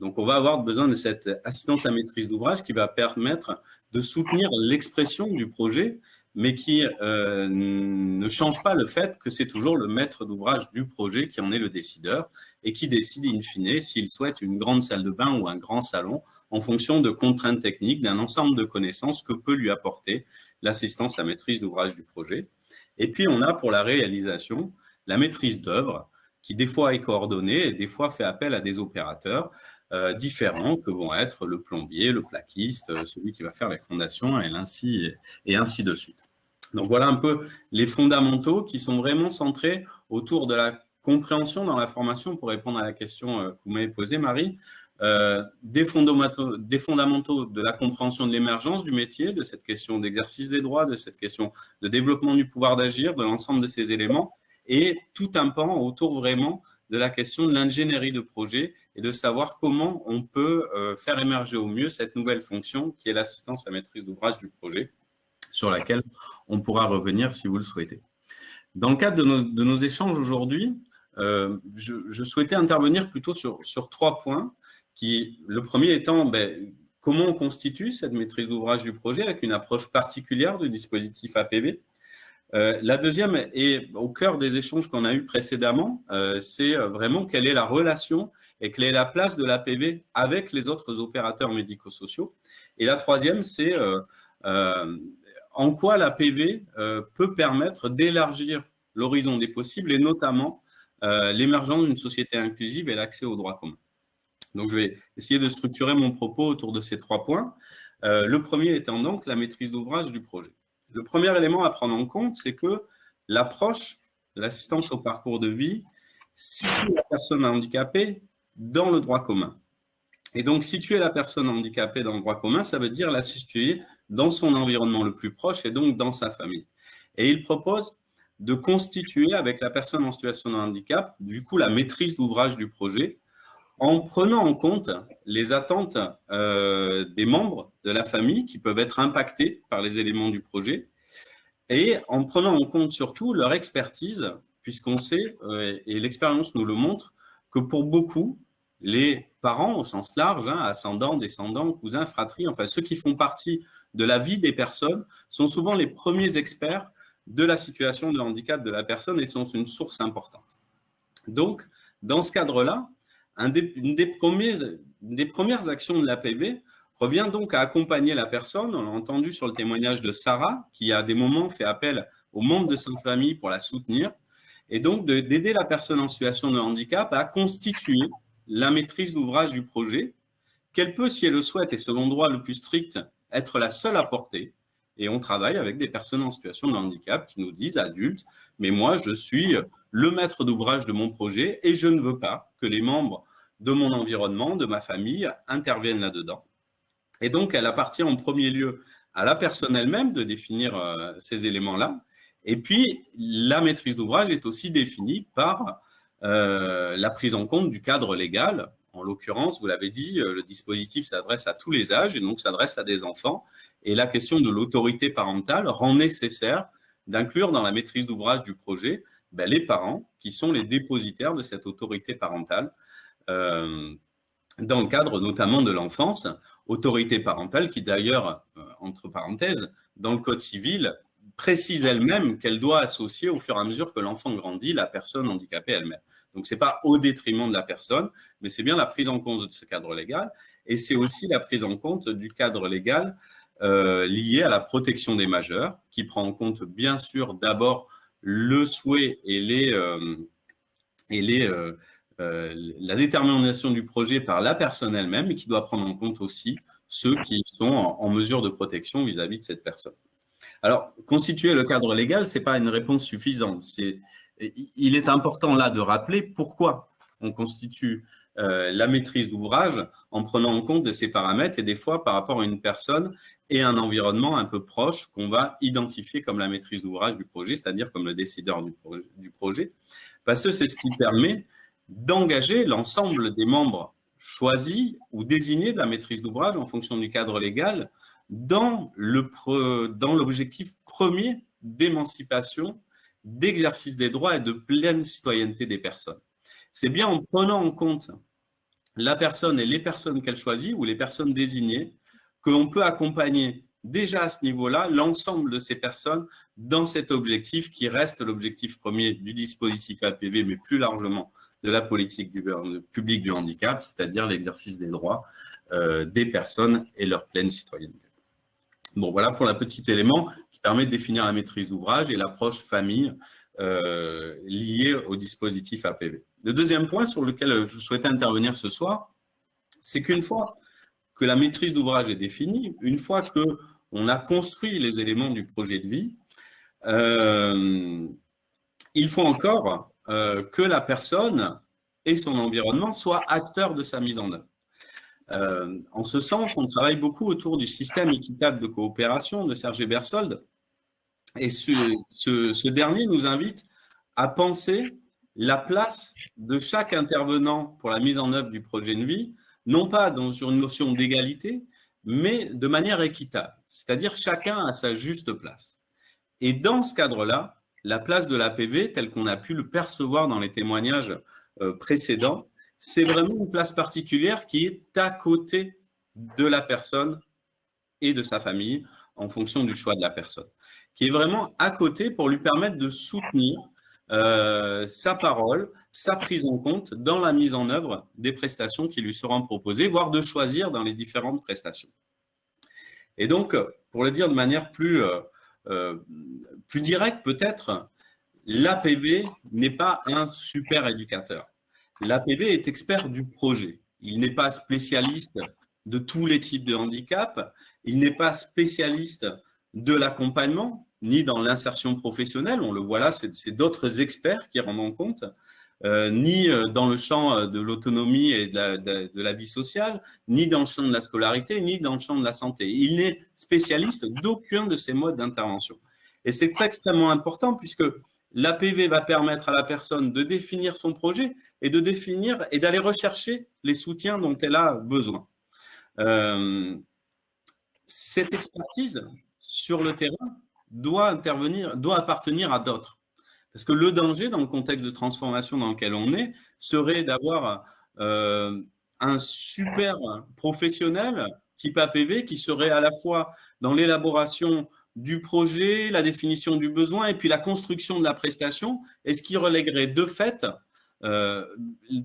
Donc, on va avoir besoin de cette assistance à maîtrise d'ouvrage qui va permettre de soutenir l'expression du projet, mais qui ne change pas le fait que c'est toujours le maître d'ouvrage du projet qui en est le décideur et qui décide in fine s'il souhaite une grande salle de bain ou un grand salon en fonction de contraintes techniques, d'un ensemble de connaissances que peut lui apporter l'assistance à maîtrise d'ouvrage du projet. Et puis, on a pour la réalisation la maîtrise d'œuvre qui des fois est coordonnée et des fois fait appel à des opérateurs différents que vont être le plombier, le plaquiste, celui qui va faire les fondations et ainsi de suite. Donc voilà un peu les fondamentaux qui sont vraiment centrés autour de la compréhension dans la formation, pour répondre à la question que vous m'avez posée, Marie, des fondamentaux de la compréhension de l'émergence du métier, de cette question d'exercice des droits, de cette question de développement du pouvoir d'agir, de l'ensemble de ces éléments, et tout un pan autour vraiment de la question de l'ingénierie de projet et de savoir comment on peut faire émerger au mieux cette nouvelle fonction qui est l'assistance à maîtrise d'ouvrage du projet, sur laquelle on pourra revenir si vous le souhaitez. Dans le cadre de nos échanges aujourd'hui, je souhaitais intervenir plutôt sur 3 points. Le premier étant comment on constitue cette maîtrise d'ouvrage du projet avec une approche particulière du dispositif APV. La deuxième est au cœur des échanges qu'on a eus précédemment, c'est vraiment quelle est la relation et quelle est la place de l'APV avec les autres opérateurs médico-sociaux. Et la troisième, c'est en quoi l'APV peut permettre d'élargir l'horizon des possibles et notamment l'émergence d'une société inclusive et l'accès aux droits communs. Donc, je vais essayer de structurer mon propos autour de ces 3 points. Le premier étant donc la maîtrise d'ouvrage du projet. Le premier élément à prendre en compte, c'est que l'approche de l'assistance au parcours de vie situe la personne handicapée dans le droit commun. Et donc, situer la personne handicapée dans le droit commun, ça veut dire la situer dans son environnement le plus proche et donc dans sa famille. Et il propose de constituer avec la personne en situation de handicap, du coup, la maîtrise d'ouvrage du projet, en prenant en compte les attentes des membres de la famille qui peuvent être impactés par les éléments du projet et en prenant en compte surtout leur expertise, puisqu'on sait, et l'expérience nous le montre, que pour beaucoup, les parents au sens large, ascendants, descendants, cousins, fratries, enfin ceux qui font partie de la vie des personnes, sont souvent les premiers experts de la situation de handicap de la personne et sont une source importante. Donc, dans ce cadre-là, une des premières actions de l'APV revient donc à accompagner la personne. On l'a entendu sur le témoignage de Sarah, qui à des moments fait appel aux membres de sa famille pour la soutenir, et donc d'aider la personne en situation de handicap à constituer la maîtrise d'ouvrage du projet, qu'elle peut, si elle le souhaite, et selon le droit le plus strict, être la seule à porter. Et on travaille avec des personnes en situation de handicap qui nous disent, adultes, mais moi, je suis le maître d'ouvrage de mon projet et je ne veux pas que les membres de mon environnement, de ma famille, interviennent là-dedans. Et donc, elle appartient en premier lieu à la personne elle-même de définir ces éléments-là. Et puis, la maîtrise d'ouvrage est aussi définie par la prise en compte du cadre légal. En l'occurrence, vous l'avez dit, le dispositif s'adresse à tous les âges et donc s'adresse à des enfants. Et la question de l'autorité parentale rend nécessaire d'inclure dans la maîtrise d'ouvrage du projet les parents qui sont les dépositaires de cette autorité parentale dans le cadre notamment de l'enfance, autorité parentale qui d'ailleurs, entre parenthèses, dans le Code civil, précise elle-même qu'elle doit associer au fur et à mesure que l'enfant grandit la personne handicapée elle-même. Donc, ce n'est pas au détriment de la personne, mais c'est bien la prise en compte de ce cadre légal et c'est aussi la prise en compte du cadre légal lié à la protection des majeurs, qui prend en compte bien sûr d'abord le souhait et la détermination du projet par la personne elle-même, mais qui doit prendre en compte aussi ceux qui sont en mesure de protection vis-à-vis de cette personne. Alors, constituer le cadre légal, ce n'est pas une réponse suffisante. Il est important là de rappeler pourquoi on constitue la maîtrise d'ouvrage en prenant en compte de ces paramètres et des fois par rapport à une personne et un environnement un peu proche qu'on va identifier comme la maîtrise d'ouvrage du projet, c'est-à-dire comme le décideur du projet, parce que c'est ce qui permet d'engager l'ensemble des membres choisis ou désignés de la maîtrise d'ouvrage en fonction du cadre légal dans l'objectif premier d'émancipation, d'exercice des droits et de pleine citoyenneté des personnes. C'est bien en prenant en compte la personne et les personnes qu'elle choisit ou les personnes désignées qu'on peut accompagner déjà à ce niveau-là l'ensemble de ces personnes dans cet objectif qui reste l'objectif premier du dispositif APV, mais plus largement de la politique publique du handicap, c'est-à-dire l'exercice des droits des personnes et leur pleine citoyenneté. Bon, voilà pour le petit élément qui permet de définir la maîtrise d'ouvrage et l'approche famille liée au dispositif APV. Le deuxième point sur lequel je souhaitais intervenir ce soir, c'est qu'une fois que la maîtrise d'ouvrage est définie, une fois qu'on a construit les éléments du projet de vie, il faut encore que la personne et son environnement soient acteurs de sa mise en œuvre. En ce sens, on travaille beaucoup autour du système équitable de coopération de Serge Bersold. Et ce dernier nous invite à penser la place de chaque intervenant pour la mise en œuvre du projet de vie, non pas dans une notion d'égalité, mais de manière équitable, c'est-à-dire chacun à sa juste place. Et dans ce cadre-là, la place de l'APV, telle qu'on a pu le percevoir dans les témoignages précédents, c'est vraiment une place particulière qui est à côté de la personne et de sa famille, en fonction du choix de la personne, qui est vraiment à côté pour lui permettre de soutenir sa parole, sa prise en compte dans la mise en œuvre des prestations qui lui seront proposées, voire de choisir dans les différentes prestations. Et donc, pour le dire de manière plus directe peut-être, l'APV n'est pas un super éducateur. L'APV est expert du projet. Il n'est pas spécialiste de tous les types de handicap. Il n'est pas spécialiste de l'accompagnement, ni dans l'insertion professionnelle. On le voit là, c'est d'autres experts qui rendent compte, ni dans le champ de l'autonomie et de la vie sociale, ni dans le champ de la scolarité, ni dans le champ de la santé. Il n'est spécialiste d'aucun de ces modes d'intervention. Et c'est extrêmement important puisque l'APV va permettre à la personne de définir son projet et de définir et d'aller rechercher les soutiens dont elle a besoin. Cette expertise sur le terrain doit appartenir à d'autres. Parce que le danger dans le contexte de transformation dans lequel on est serait d'avoir un super professionnel type APV qui serait à la fois dans l'élaboration du projet, la définition du besoin et puis la construction de la prestation, et ce qui relèguerait de fait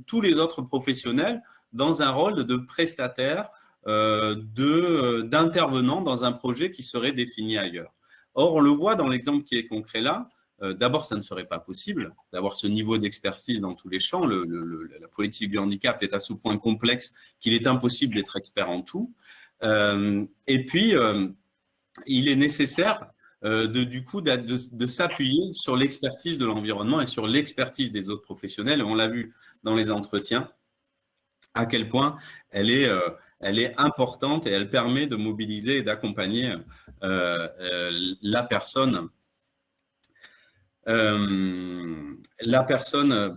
tous les autres professionnels dans un rôle de prestataire, d'intervenant dans un projet qui serait défini ailleurs. Or, on le voit dans l'exemple qui est concret là, d'abord, ça ne serait pas possible d'avoir ce niveau d'expertise dans tous les champs. La politique du handicap est à ce point complexe qu'il est impossible d'être expert en tout. Et puis, il est nécessaire de s'appuyer sur l'expertise de l'environnement et sur l'expertise des autres professionnels. On l'a vu dans les entretiens, à quel point elle est importante et elle permet de mobiliser et d'accompagner la personne.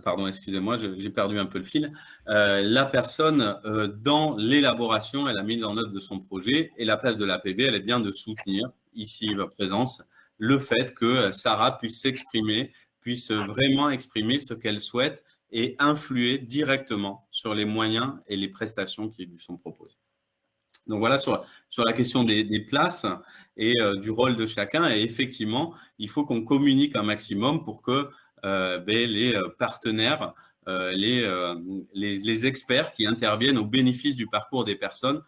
Pardon, excusez-moi, j'ai perdu un peu le fil. La personne dans l'élaboration et la mise en œuvre de son projet, et la place de l'APV, elle est bien de soutenir, ici ma présence, le fait que Sarah puisse s'exprimer, puisse vraiment exprimer ce qu'elle souhaite et influer directement sur les moyens et les prestations qui lui sont proposées. Donc voilà sur la question des places et du rôle de chacun. Et effectivement, il faut qu'on communique un maximum pour que les partenaires, les experts qui interviennent au bénéfice du parcours des personnes,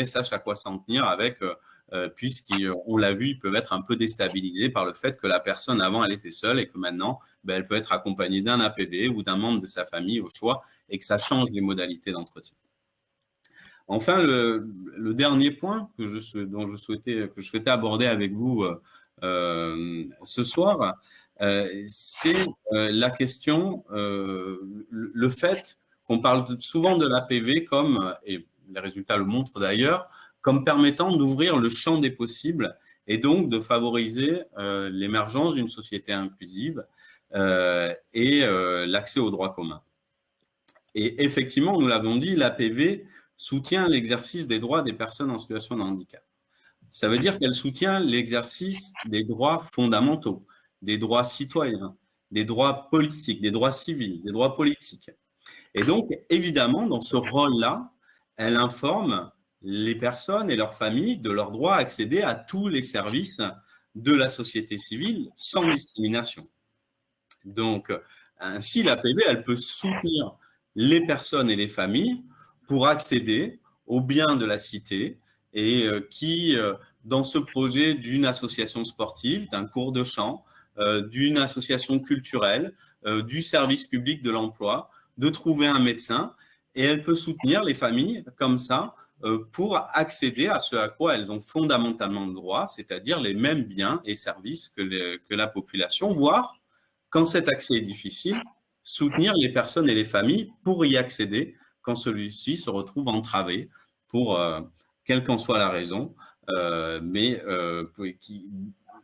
sachent à quoi s'en tenir avec, puisqu'on l'a vu, ils peuvent être un peu déstabilisés par le fait que la personne avant, elle était seule et que maintenant, elle peut être accompagnée d'un APV ou d'un membre de sa famille au choix et que ça change les modalités d'entretien. Enfin, le dernier point que je souhaitais aborder avec vous ce soir, c'est la question, le fait qu'on parle souvent de l'APV comme, et les résultats le montrent d'ailleurs, comme permettant d'ouvrir le champ des possibles et donc de favoriser l'émergence d'une société inclusive et l'accès aux droits communs. Et effectivement, nous l'avons dit, l'APV soutient l'exercice des droits des personnes en situation de handicap. Ça veut dire qu'elle soutient l'exercice des droits fondamentaux, des droits citoyens, des droits politiques, des droits civils, des droits politiques. Et donc, évidemment, dans ce rôle-là, elle informe les personnes et leurs familles de leur droit à accéder à tous les services de la société civile sans discrimination. Donc, ainsi, l'APV, elle peut soutenir les personnes et les familles pour accéder aux biens de la cité et qui, dans ce projet d'une association sportive, d'un cours de chant, d'une association culturelle, du service public de l'emploi, de trouver un médecin, et elle peut soutenir les familles comme ça pour accéder à ce à quoi elles ont fondamentalement droit, c'est-à-dire les mêmes biens et services que la population, voire, quand cet accès est difficile, soutenir les personnes et les familles pour y accéder quand celui-ci se retrouve entravé pour quelle qu'en soit la raison, mais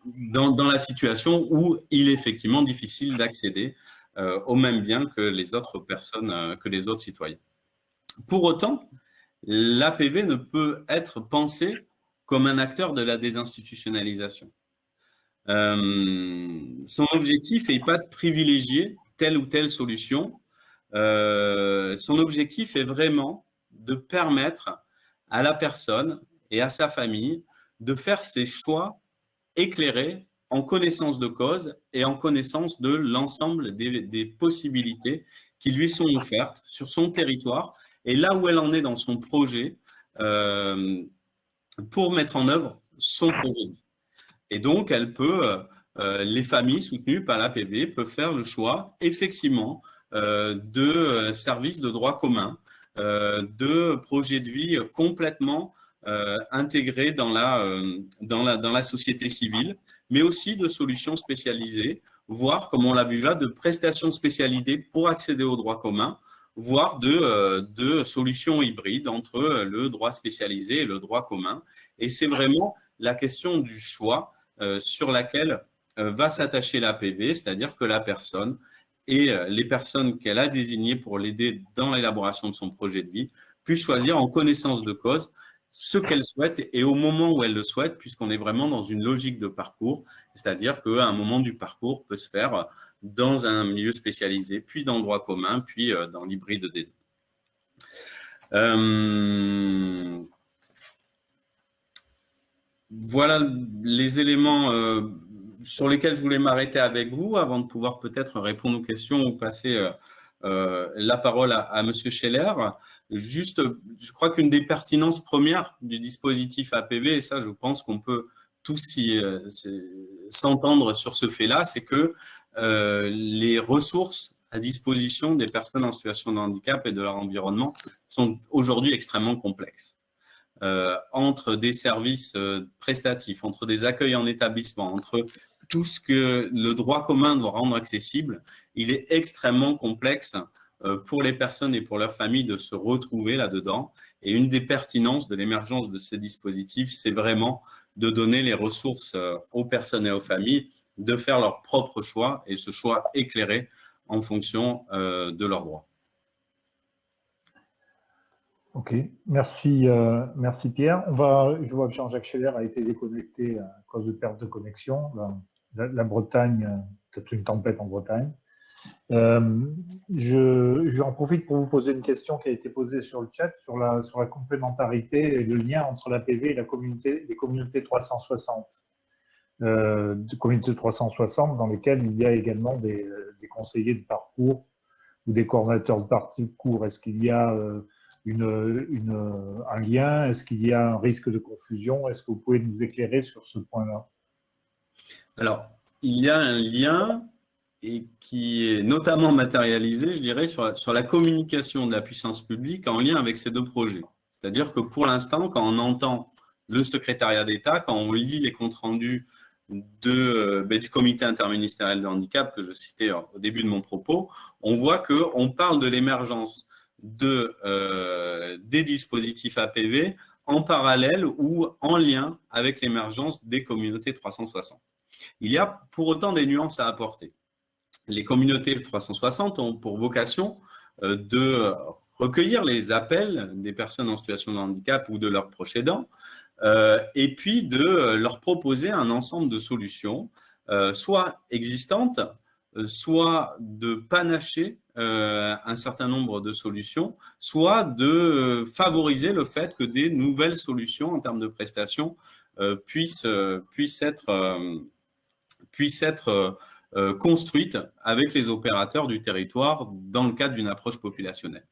dans la situation où il est effectivement difficile d'accéder aux mêmes biens que les autres personnes, que les autres citoyens. Pour autant, l'APV ne peut être pensé comme un acteur de la désinstitutionnalisation. Son objectif n'est pas de privilégier telle ou telle solution. Son objectif est vraiment de permettre à la personne et à sa famille de faire ses choix éclairés en connaissance de cause et en connaissance de l'ensemble des possibilités qui lui sont offertes sur son territoire et là où elle en est dans son projet pour mettre en œuvre son projet. Et donc, les familles soutenues par l'APV peuvent faire le choix, effectivement, de services de droit commun, de projets de vie complètement intégrés dans la société civile, mais aussi de solutions spécialisées, voire, comme on l'a vu là, de prestations spécialisées pour accéder au droit commun, voire de solutions hybrides entre le droit spécialisé et le droit commun. Et c'est vraiment la question du choix sur laquelle va s'attacher l'APV, c'est-à-dire que la personne et les personnes qu'elle a désignées pour l'aider dans l'élaboration de son projet de vie puissent choisir en connaissance de cause ce qu'elle souhaite et au moment où elle le souhaite, puisqu'on est vraiment dans une logique de parcours, c'est-à-dire qu'à un moment du parcours peut se faire dans un milieu spécialisé, puis dans le droit commun, puis dans l'hybride des deux. Voilà les éléments sur lesquels je voulais m'arrêter avec vous avant de pouvoir peut-être répondre aux questions ou passer la parole à Monsieur Scheller. Juste, je crois qu'une des pertinences premières du dispositif APV, et ça je pense qu'on peut tous s'entendre sur ce fait-là, c'est que les ressources à disposition des personnes en situation de handicap et de leur environnement sont aujourd'hui extrêmement complexes. Entre des services prestatifs, entre des accueils en établissement, entre tout ce que le droit commun doit rendre accessible, il est extrêmement complexe pour les personnes et pour leurs familles de se retrouver là-dedans. Et une des pertinences de l'émergence de ces dispositifs, c'est vraiment de donner les ressources aux personnes et aux familles de faire leur propre choix et ce choix éclairé en fonction de leurs droits. Ok, merci, merci Pierre. Je vois que Jean-Jacques Scheller a été déconnecté à cause de perte de connexion. La Bretagne, peut-être une tempête en Bretagne. Je en profite pour vous poser une question qui a été posée sur le chat sur la complémentarité et le lien entre l'APV et les communautés 360. De communautés 360 dans lesquelles il y a également des conseillers de parcours ou des coordinateurs de parcours. Est-ce qu'il y a un lien? Est-ce qu'il y a un risque de confusion? Est-ce que vous pouvez nous éclairer sur ce point-là? Alors, il y a un lien et qui est notamment matérialisé, je dirais, sur la communication de la puissance publique en lien avec ces deux projets. C'est-à-dire que pour l'instant, quand on entend le secrétariat d'État, quand on lit les comptes rendus du comité interministériel de handicap que je citais au début de mon propos, on voit qu'on parle de l'émergence des dispositifs APV en parallèle ou en lien avec l'émergence des communautés 360. Il y a pour autant des nuances à apporter. Les communautés 360 ont pour vocation de recueillir les appels des personnes en situation de handicap ou de leurs proches aidants et puis de leur proposer un ensemble de solutions, soit existantes, soit de panacher un certain nombre de solutions, soit de favoriser le fait que des nouvelles solutions en termes de prestations puissent être construites avec les opérateurs du territoire dans le cadre d'une approche populationnelle.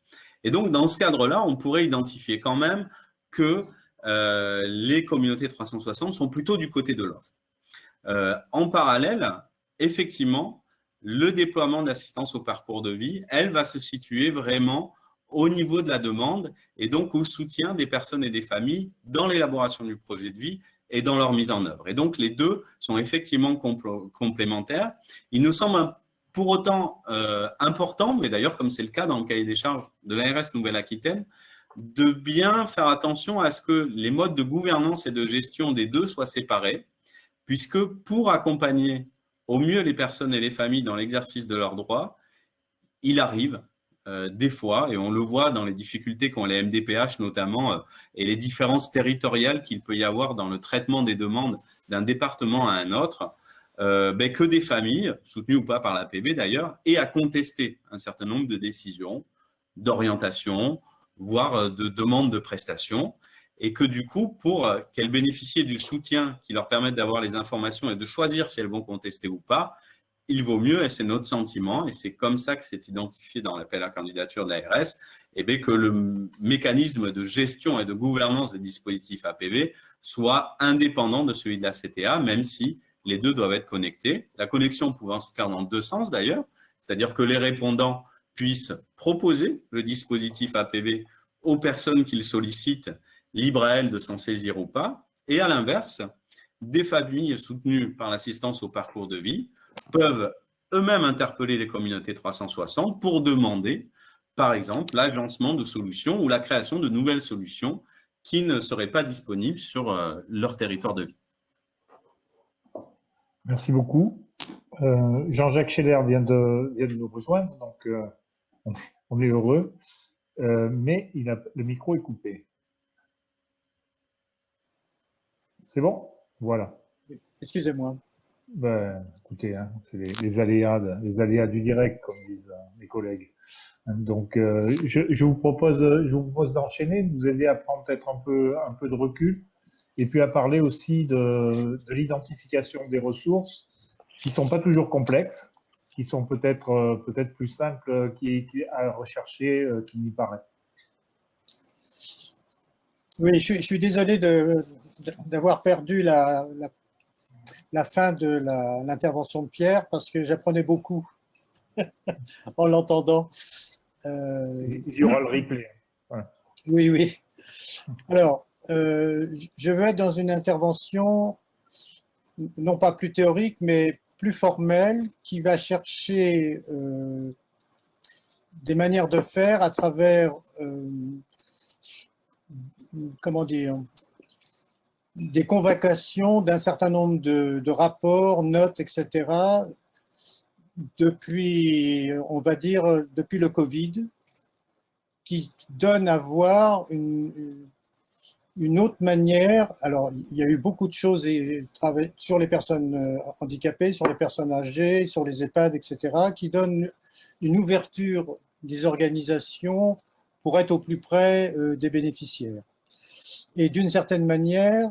Et donc, dans ce cadre-là, on pourrait identifier quand même que les communautés 360 sont plutôt du côté de l'offre. En parallèle, effectivement, le déploiement d'assistance au parcours de vie, elle va se situer vraiment au niveau de la demande et donc au soutien des personnes et des familles dans l'élaboration du projet de vie et dans leur mise en œuvre. Et donc, les deux sont effectivement complémentaires. Il nous semble pour autant important, mais d'ailleurs, comme c'est le cas dans le cahier des charges de l'ARS Nouvelle-Aquitaine, de bien faire attention à ce que les modes de gouvernance et de gestion des deux soient séparés, puisque pour accompagner au mieux les personnes et les familles dans l'exercice de leurs droits, il arrive des fois, et on le voit dans les difficultés qu'ont les MDPH notamment, et les différences territoriales qu'il peut y avoir dans le traitement des demandes d'un département à un autre, que des familles, soutenues ou pas par l'APB d'ailleurs, aient à contester un certain nombre de décisions, d'orientation, voire de demandes de prestations, et que du coup, pour qu'elles bénéficient du soutien qui leur permette d'avoir les informations et de choisir si elles vont contester ou pas, il vaut mieux, et c'est notre sentiment, et c'est comme ça que c'est identifié dans l'appel à candidature de l'ARS, que le mécanisme de gestion et de gouvernance des dispositifs APV soit indépendant de celui de la CTA, même si les deux doivent être connectés. La connexion pouvant se faire dans deux sens d'ailleurs, c'est-à-dire que les répondants puissent proposer le dispositif APV aux personnes qu'ils sollicitent, libres à elles de s'en saisir ou pas, et à l'inverse, des familles soutenues par l'assistance au parcours de vie peuvent eux-mêmes interpeller les communautés 360 pour demander, par exemple, l'agencement de solutions ou la création de nouvelles solutions qui ne seraient pas disponibles sur leur territoire de vie. Merci beaucoup. Jean-Jacques Scheller vient de nous rejoindre, donc on est heureux, mais le micro est coupé. C'est bon? Voilà. Excusez-moi. Ben, écoutez, hein, c'est les aléas du direct, comme disent mes collègues. Donc, je vous propose d'enchaîner, de nous aider à prendre peut-être un peu de recul, et puis à parler aussi de l'identification des ressources, qui sont pas toujours complexes, qui sont peut-être plus simples à rechercher qu'il n'y paraît. Oui, je suis désolé d'avoir perdu la fin de l'intervention de Pierre, parce que j'apprenais beaucoup en l'entendant. Il y aura le replay. Ouais. Oui, oui. Alors, je veux être dans une intervention non pas plus théorique, mais plus formelle, qui va chercher des manières de faire à travers, comment dire, des convocations d'un certain nombre de rapports, notes, etc., depuis, on va dire, depuis le Covid, qui donne à voir une autre manière. Alors, il y a eu beaucoup de choses sur les personnes handicapées, sur les personnes âgées, sur les EHPAD, etc., qui donnent une ouverture des organisations pour être au plus près des bénéficiaires. Et d'une certaine manière,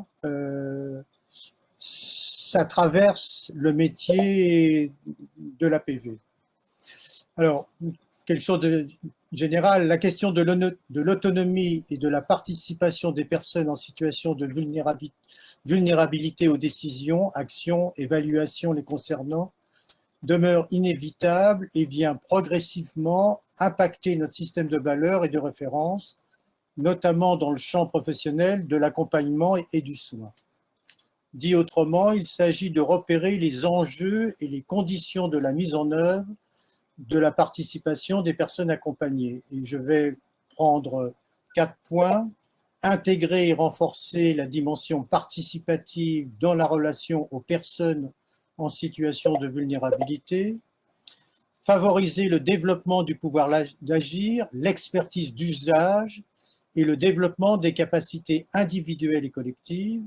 ça traverse le métier de l'APV. Alors, quelque chose de général, la question de l'autonomie et de la participation des personnes en situation de vulnérabilité aux décisions, actions, évaluations les concernant demeure inévitable et vient progressivement impacter notre système de valeurs et de référence, notamment dans le champ professionnel de l'accompagnement et du soin. Dit autrement, il s'agit de repérer les enjeux et les conditions de la mise en œuvre de la participation des personnes accompagnées. Et je vais prendre 4 points. Intégrer et renforcer la dimension participative dans la relation aux personnes en situation de vulnérabilité. Favoriser le développement du pouvoir d'agir, l'expertise d'usage et le développement des capacités individuelles et collectives.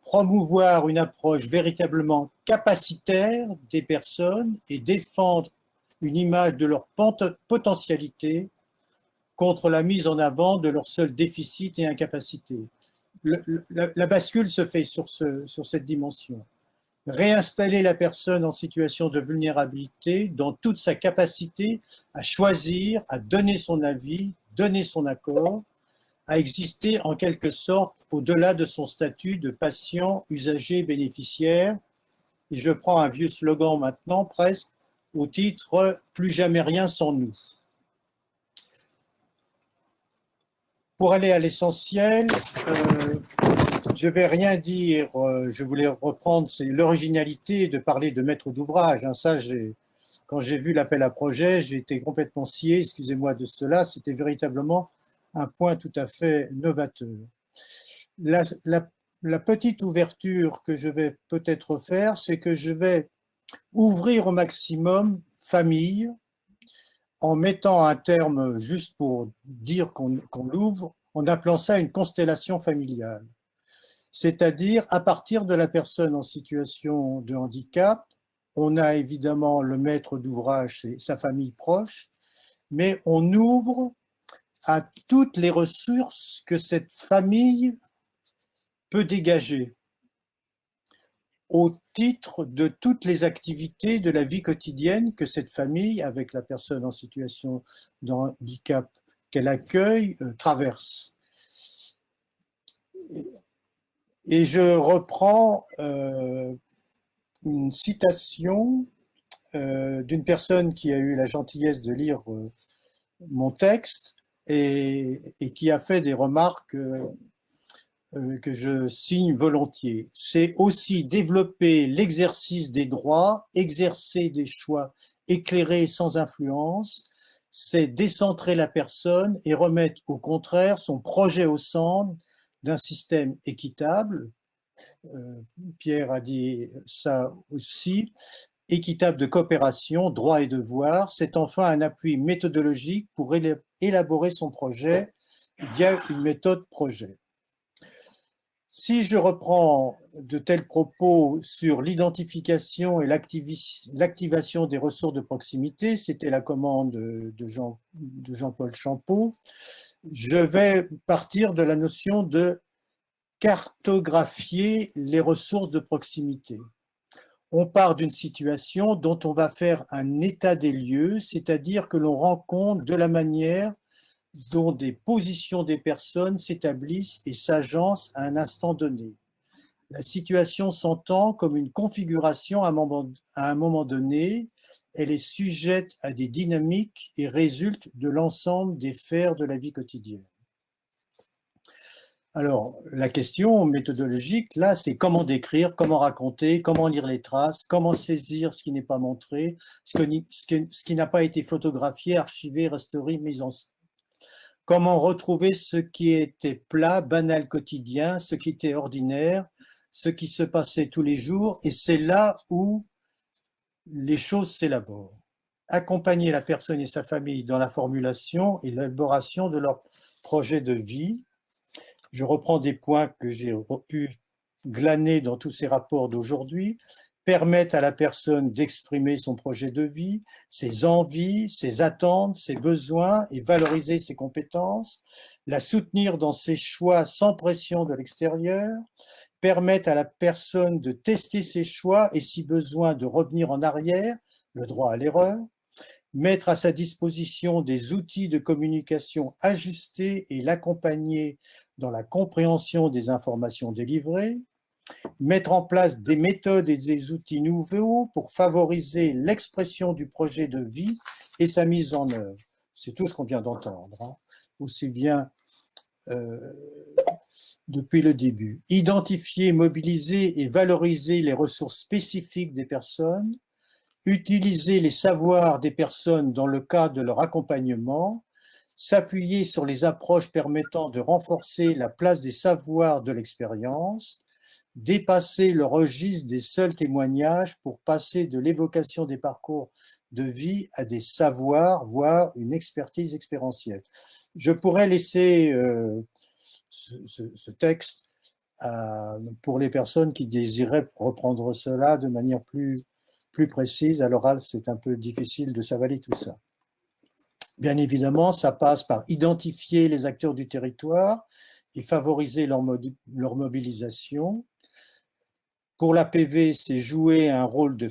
Promouvoir une approche véritablement capacitaire des personnes et défendre une image de leur potentialité contre la mise en avant de leurs seuls déficits et incapacités. La bascule se fait sur cette dimension. Réinstaller la personne en situation de vulnérabilité dans toute sa capacité à choisir, à donner son avis, donner son accord, à exister en quelque sorte au-delà de son statut de patient, usager, bénéficiaire. Et je prends un vieux slogan maintenant presque, au titre « Plus jamais rien sans nous ». Pour aller à l'essentiel, je ne vais rien dire, je voulais reprendre, c'est l'originalité de parler de maître d'ouvrage. Ça, quand j'ai vu l'appel à projet, j'ai été complètement scié, excusez-moi de cela, c'était véritablement un point tout à fait novateur. La petite ouverture que je vais peut-être faire, c'est que je vais ouvrir au maximum famille, en mettant un terme juste pour dire qu'on l'ouvre, en appelant ça une constellation familiale. C'est-à-dire, à partir de la personne en situation de handicap, on a évidemment le maître d'ouvrage, c'est sa famille proche, mais on ouvre à toutes les ressources que cette famille peut dégager au titre de toutes les activités de la vie quotidienne que cette famille, avec la personne en situation de handicap qu'elle accueille, traverse. Et je reprends une citation d'une personne qui a eu la gentillesse de lire mon texte et qui a fait des remarques que je signe volontiers. C'est aussi développer l'exercice des droits, exercer des choix éclairés sans influence, c'est décentrer la personne et remettre au contraire son projet au centre d'un système équitable. Pierre a dit ça aussi, équitable de coopération, droits et devoirs. C'est enfin un appui méthodologique pour élaborer son projet via une méthode projet. Si je reprends de tels propos sur l'identification et l'activation des ressources de proximité, c'était la commande de Jean-Paul Champeau, je vais partir de la notion de cartographier les ressources de proximité. On part d'une situation dont on va faire un état des lieux, c'est-à-dire que l'on rend compte de la manière dont des positions des personnes s'établissent et s'agencent à un instant donné. La situation s'entend comme une configuration à un moment donné, elle est sujette à des dynamiques et résulte de l'ensemble des faits de la vie quotidienne. Alors, la question méthodologique, là, c'est comment décrire, comment raconter, comment lire les traces, comment saisir ce qui n'est pas montré, ce qui n'a pas été photographié, archivé, restauré, mis en scène. Comment retrouver ce qui était plat, banal, quotidien, ce qui était ordinaire, ce qui se passait tous les jours, et c'est là où les choses s'élaborent. Accompagner la personne et sa famille dans la formulation et l'élaboration de leur projet de vie. Je reprends des points que j'ai pu glaner dans tous ces rapports d'aujourd'hui. Permettre à la personne d'exprimer son projet de vie, ses envies, ses attentes, ses besoins et valoriser ses compétences, la soutenir dans ses choix sans pression de l'extérieur, permettre à la personne de tester ses choix et si besoin de revenir en arrière, le droit à l'erreur, mettre à sa disposition des outils de communication ajustés et l'accompagner dans la compréhension des informations délivrées, mettre en place des méthodes et des outils nouveaux pour favoriser l'expression du projet de vie et sa mise en œuvre. C'est tout ce qu'on vient d'entendre, hein, aussi bien depuis le début. Identifier, mobiliser et valoriser les ressources spécifiques des personnes, utiliser les savoirs des personnes dans le cadre de leur accompagnement, s'appuyer sur les approches permettant de renforcer la place des savoirs de l'expérience, dépasser le registre des seuls témoignages pour passer de l'évocation des parcours de vie à des savoirs, voire une expertise expérientielle. Je pourrais laisser ce texte pour les personnes qui désiraient reprendre cela de manière plus précise. À l'oral, c'est un peu difficile de s'avaler tout ça. Bien évidemment, ça passe par identifier les acteurs du territoire et favoriser leur mobilisation. Pour l'APV, c'est jouer un rôle de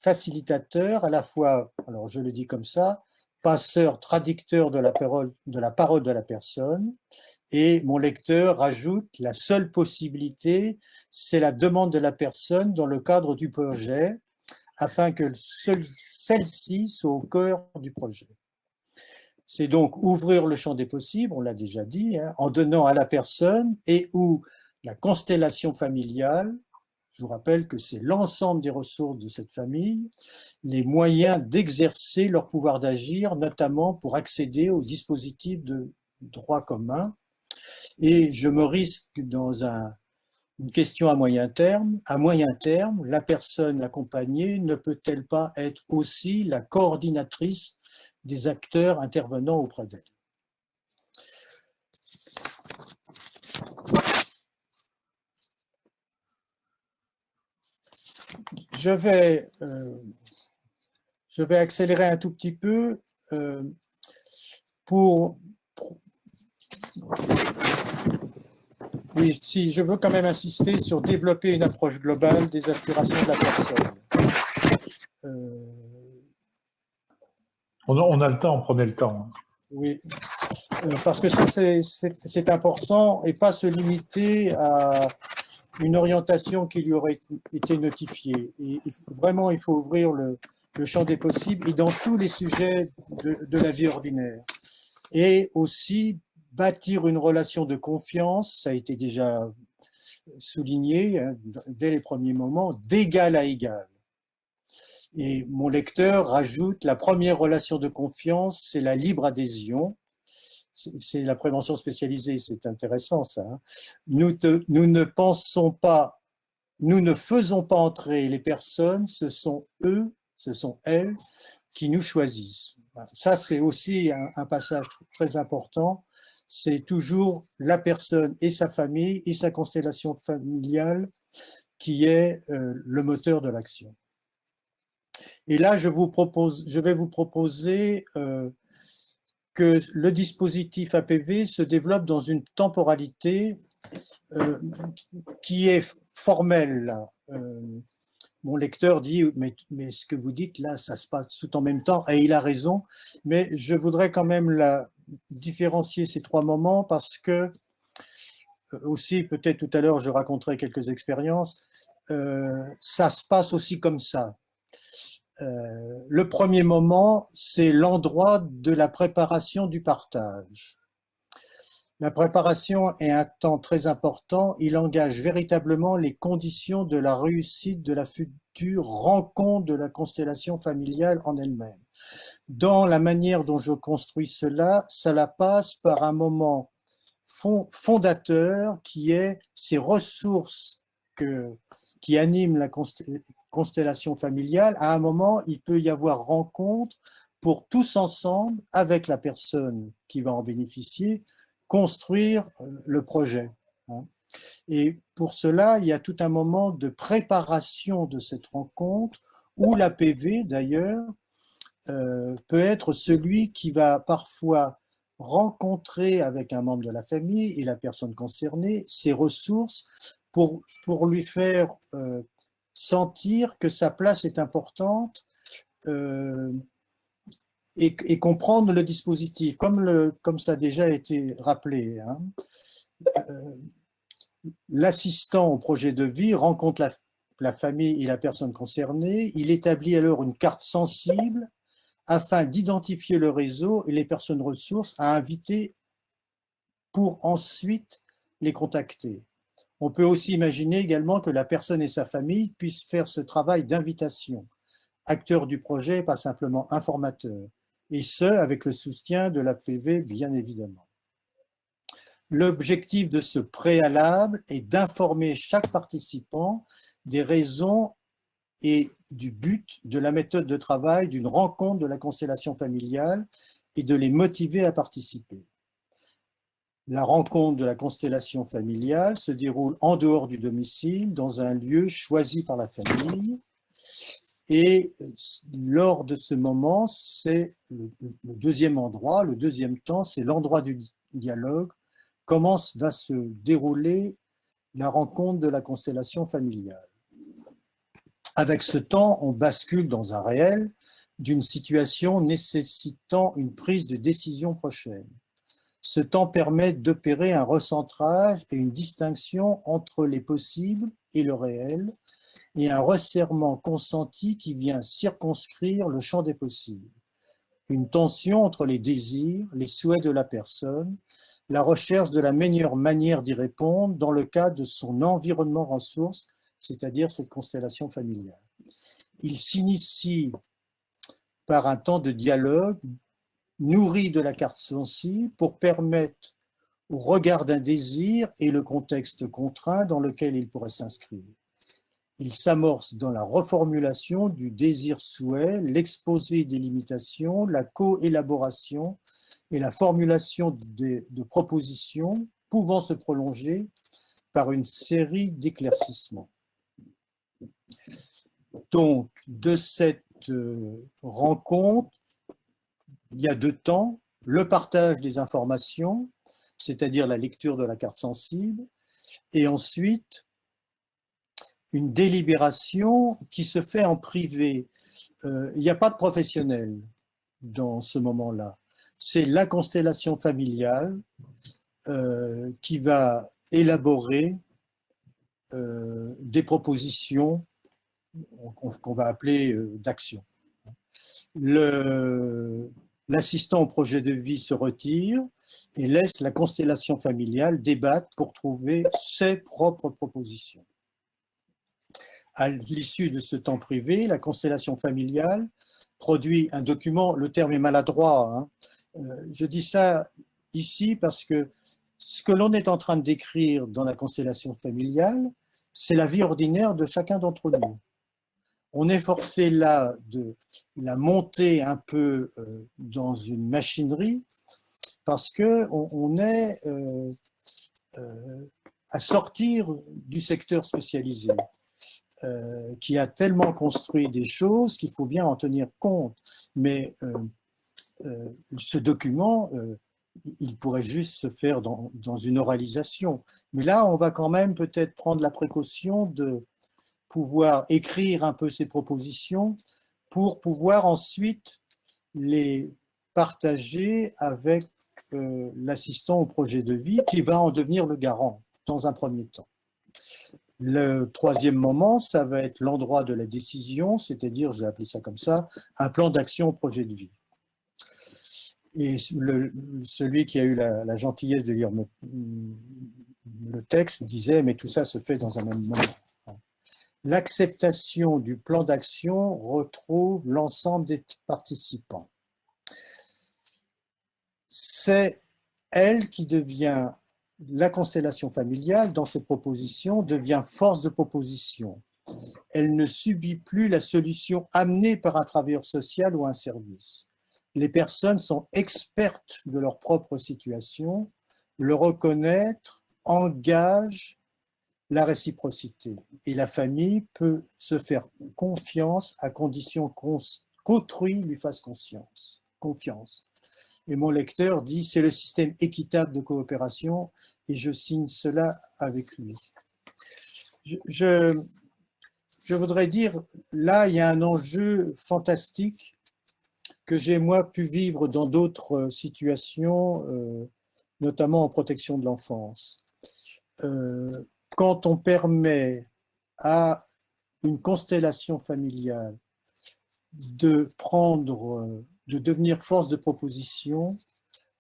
facilitateur, à la fois, alors je le dis comme ça, passeur, traducteur de la parole de la personne. Et mon lecteur rajoute, la seule possibilité, c'est la demande de la personne dans le cadre du projet, afin que celle-ci soit au cœur du projet. C'est donc ouvrir le champ des possibles, on l'a déjà dit, hein, en donnant à la personne et ou la constellation familiale, je vous rappelle que c'est l'ensemble des ressources de cette famille, les moyens d'exercer leur pouvoir d'agir, notamment pour accéder aux dispositifs de droit commun. Et je me risque dans une question à moyen terme. À moyen terme, la personne accompagnée ne peut-elle pas être aussi la coordinatrice des acteurs intervenant auprès d'elle? Je vais accélérer un tout petit peu oui, si je veux quand même insister sur développer une approche globale des aspirations de la personne. On a le temps, prenez le temps. Oui, parce que ça c'est important et pas se limiter à une orientation qui lui aurait été notifiée. Et vraiment, il faut ouvrir le champ des possibles et dans tous les sujets de la vie ordinaire. Et aussi bâtir une relation de confiance, ça a été déjà souligné hein, dès les premiers moments, d'égal à égal. Et mon lecteur rajoute, la première relation de confiance, c'est la libre adhésion. C'est la prévention spécialisée, c'est intéressant ça. Hein. Nous ne faisons pas entrer les personnes, ce sont eux, ce sont elles qui nous choisissent. Ça, c'est aussi un passage très important. C'est toujours la personne et sa famille et sa constellation familiale qui est le moteur de l'action. Et là, je vais vous proposer que le dispositif APV se développe dans une temporalité qui est formelle. Mon lecteur dit, mais ce que vous dites là, ça se passe tout en même temps, et il a raison, mais je voudrais quand même différencier ces trois moments parce que, aussi, peut-être tout à l'heure, je raconterai quelques expériences, ça se passe aussi comme ça. Le premier moment, c'est l'endroit de la préparation du partage. La préparation est un temps très important. Il engage véritablement les conditions de la réussite de la future rencontre de la constellation familiale en elle-même. Dans la manière dont je construis cela passe par un moment fondateur qui est ces ressources qui animent la constellation familiale. À un moment, il peut y avoir rencontre pour tous ensemble, avec la personne qui va en bénéficier, construire le projet. Et pour cela, il y a tout un moment de préparation de cette rencontre où l'APV, d'ailleurs, peut être celui qui va parfois rencontrer avec un membre de la famille et la personne concernée ses ressources pour lui faire sentir que sa place est importante et comprendre le dispositif, comme ça a déjà été rappelé. Hein. L'assistant au projet de vie rencontre la famille et la personne concernée. Il établit alors une carte sensible afin d'identifier le réseau et les personnes ressources à inviter pour ensuite les contacter. On peut aussi imaginer également que la personne et sa famille puissent faire ce travail d'invitation, acteur du projet, pas simplement informateur, et ce, avec le soutien de l'APV, bien évidemment. L'objectif de ce préalable est d'informer chaque participant des raisons et du but de la méthode de travail d'une rencontre de la constellation familiale et de les motiver à participer. La rencontre de la constellation familiale se déroule en dehors du domicile, dans un lieu choisi par la famille. Et lors de ce moment, c'est le deuxième endroit, le deuxième temps, c'est l'endroit du dialogue. Comment va se dérouler la rencontre de la constellation familiale. Avec ce temps, on bascule dans un réel d'une situation nécessitant une prise de décision prochaine. Ce temps permet d'opérer un recentrage et une distinction entre les possibles et le réel, et un resserrement consenti qui vient circonscrire le champ des possibles. Une tension entre les désirs, les souhaits de la personne, la recherche de la meilleure manière d'y répondre dans le cadre de son environnement ressource, c'est-à-dire cette constellation familiale. Il s'initie par un temps de dialogue, nourri de la carte sensible pour permettre au regard d'un désir et le contexte contraint dans lequel il pourrait s'inscrire. Il s'amorce dans la reformulation du désir-souhait, l'exposé des limitations, la coélaboration et la formulation de propositions pouvant se prolonger par une série d'éclaircissements. Donc, de cette rencontre, il y a 2 temps, le partage des informations, c'est-à-dire la lecture de la carte sensible, et ensuite une délibération qui se fait en privé. Il n'y a pas de professionnel dans ce moment-là. C'est la constellation familiale qui va élaborer des propositions qu'on va appeler d'action. L'assistant au projet de vie se retire et laisse la constellation familiale débattre pour trouver ses propres propositions. À l'issue de ce temps privé, la constellation familiale produit un document, le terme est maladroit, hein. Je dis ça ici parce que ce que l'on est en train de décrire dans la constellation familiale, c'est la vie ordinaire de chacun d'entre nous. On est forcé là de la monter un peu dans une machinerie parce qu'on est à sortir du secteur spécialisé qui a tellement construit des choses qu'il faut bien en tenir compte. Mais ce document, il pourrait juste se faire dans une oralisation. Mais là, on va quand même peut-être prendre la précaution de pouvoir écrire un peu ces propositions pour pouvoir ensuite les partager avec l'assistant au projet de vie qui va en devenir le garant dans un premier temps. Le 3e moment, ça va être l'endroit de la décision, c'est-à-dire, je vais appeler ça comme ça, un plan d'action au projet de vie. Et celui qui a eu la gentillesse de lire le texte disait, mais tout ça se fait dans un même moment. L'acceptation du plan d'action retrouve l'ensemble des participants. C'est elle qui devient, la constellation familiale, dans ses propositions, devient force de proposition. Elle ne subit plus la solution amenée par un travailleur social ou un service. Les personnes sont expertes de leur propre situation, le reconnaître engage la réciprocité. Et la famille peut se faire confiance à condition qu'autrui lui fasse confiance. Et mon lecteur dit, c'est le système équitable de coopération, et je signe cela avec lui. Je voudrais dire, là, il y a un enjeu fantastique que j'ai, moi, pu vivre dans d'autres situations, notamment en protection de l'enfance. Quand on permet à une constellation familiale de devenir force de proposition,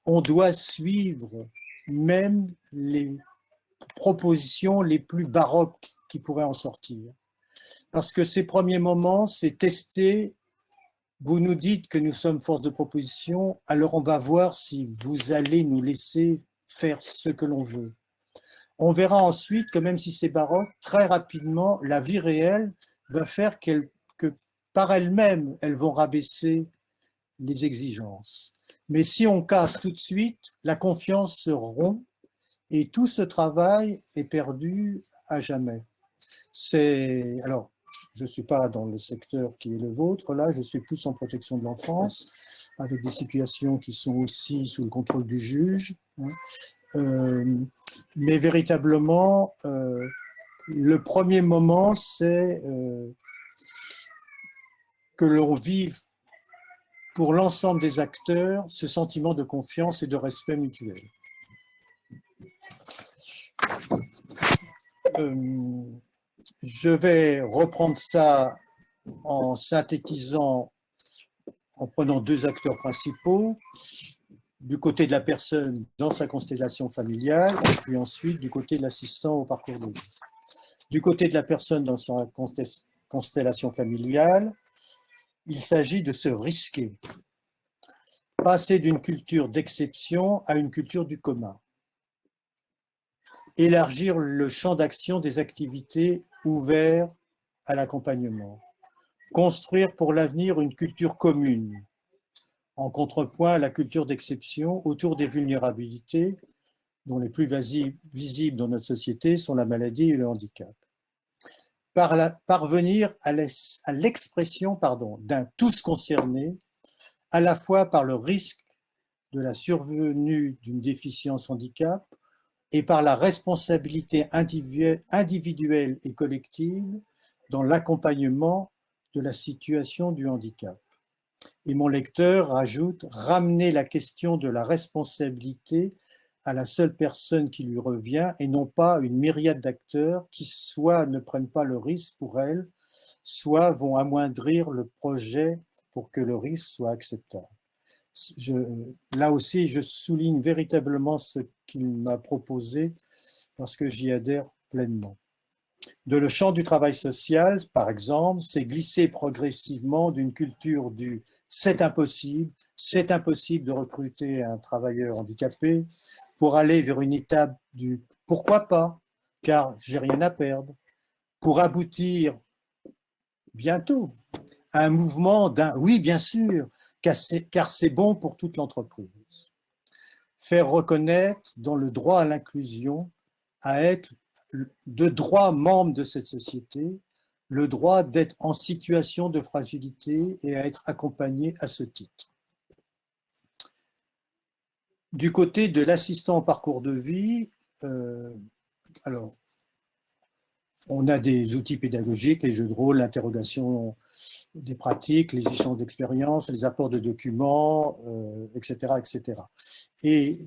on doit suivre même les propositions les plus baroques qui pourraient en sortir. Parce que ces premiers moments, c'est tester. Vous nous dites que nous sommes force de proposition, alors on va voir si vous allez nous laisser faire ce que l'on veut. On verra ensuite que même si c'est baroque, très rapidement, la vie réelle va faire que par elle-même, elles vont rabaisser les exigences. Mais si on casse tout de suite, la confiance se rompt et tout ce travail est perdu à jamais. Alors, je ne suis pas dans le secteur qui est le vôtre, là, je suis plus en protection de l'enfance, avec des situations qui sont aussi sous le contrôle du juge. Mais véritablement, le premier moment, c'est que l'on vive pour l'ensemble des acteurs ce sentiment de confiance et de respect mutuel. Je vais reprendre ça en synthétisant, en prenant 2 acteurs principaux, du côté de la personne dans sa constellation familiale, et puis ensuite du côté de l'assistant au parcours de vie. Du côté de la personne dans sa constellation familiale, il s'agit de se risquer. passer d'une culture d'exception à une culture du commun, élargir le champ d'action des activités ouvertes à l'accompagnement, construire pour l'avenir une culture commune, en contrepoint à la culture d'exception autour des vulnérabilités, dont les plus visibles dans notre société sont la maladie et le handicap. Parvenir à l'expression d'un tous concerné, à la fois par le risque de la survenue d'une déficience handicap et par la responsabilité individuelle et collective dans l'accompagnement de la situation du handicap. Et mon lecteur ajoute « ramener la question de la responsabilité à la seule personne qui lui revient et non pas une myriade d'acteurs qui soit ne prennent pas le risque pour elle, soit vont amoindrir le projet pour que le risque soit acceptable. » Là aussi, je souligne véritablement ce qu'il m'a proposé parce que j'y adhère pleinement. De le champ du travail social, par exemple, c'est glisser progressivement d'une culture du « c'est impossible de recruter un travailleur handicapé » pour aller vers une étape du « pourquoi pas, car j'ai rien à perdre », pour aboutir bientôt à un mouvement d'un « oui, bien sûr, car c'est bon pour toute l'entreprise ». Faire reconnaître dans le droit à l'inclusion, à être de droit membre de cette société, le droit d'être en situation de fragilité et à être accompagné à ce titre. Du côté de l'assistant au parcours de vie, alors, on a des outils pédagogiques, les jeux de rôle, l'interrogation des pratiques, les échanges d'expériences, les apports de documents, etc., etc. Et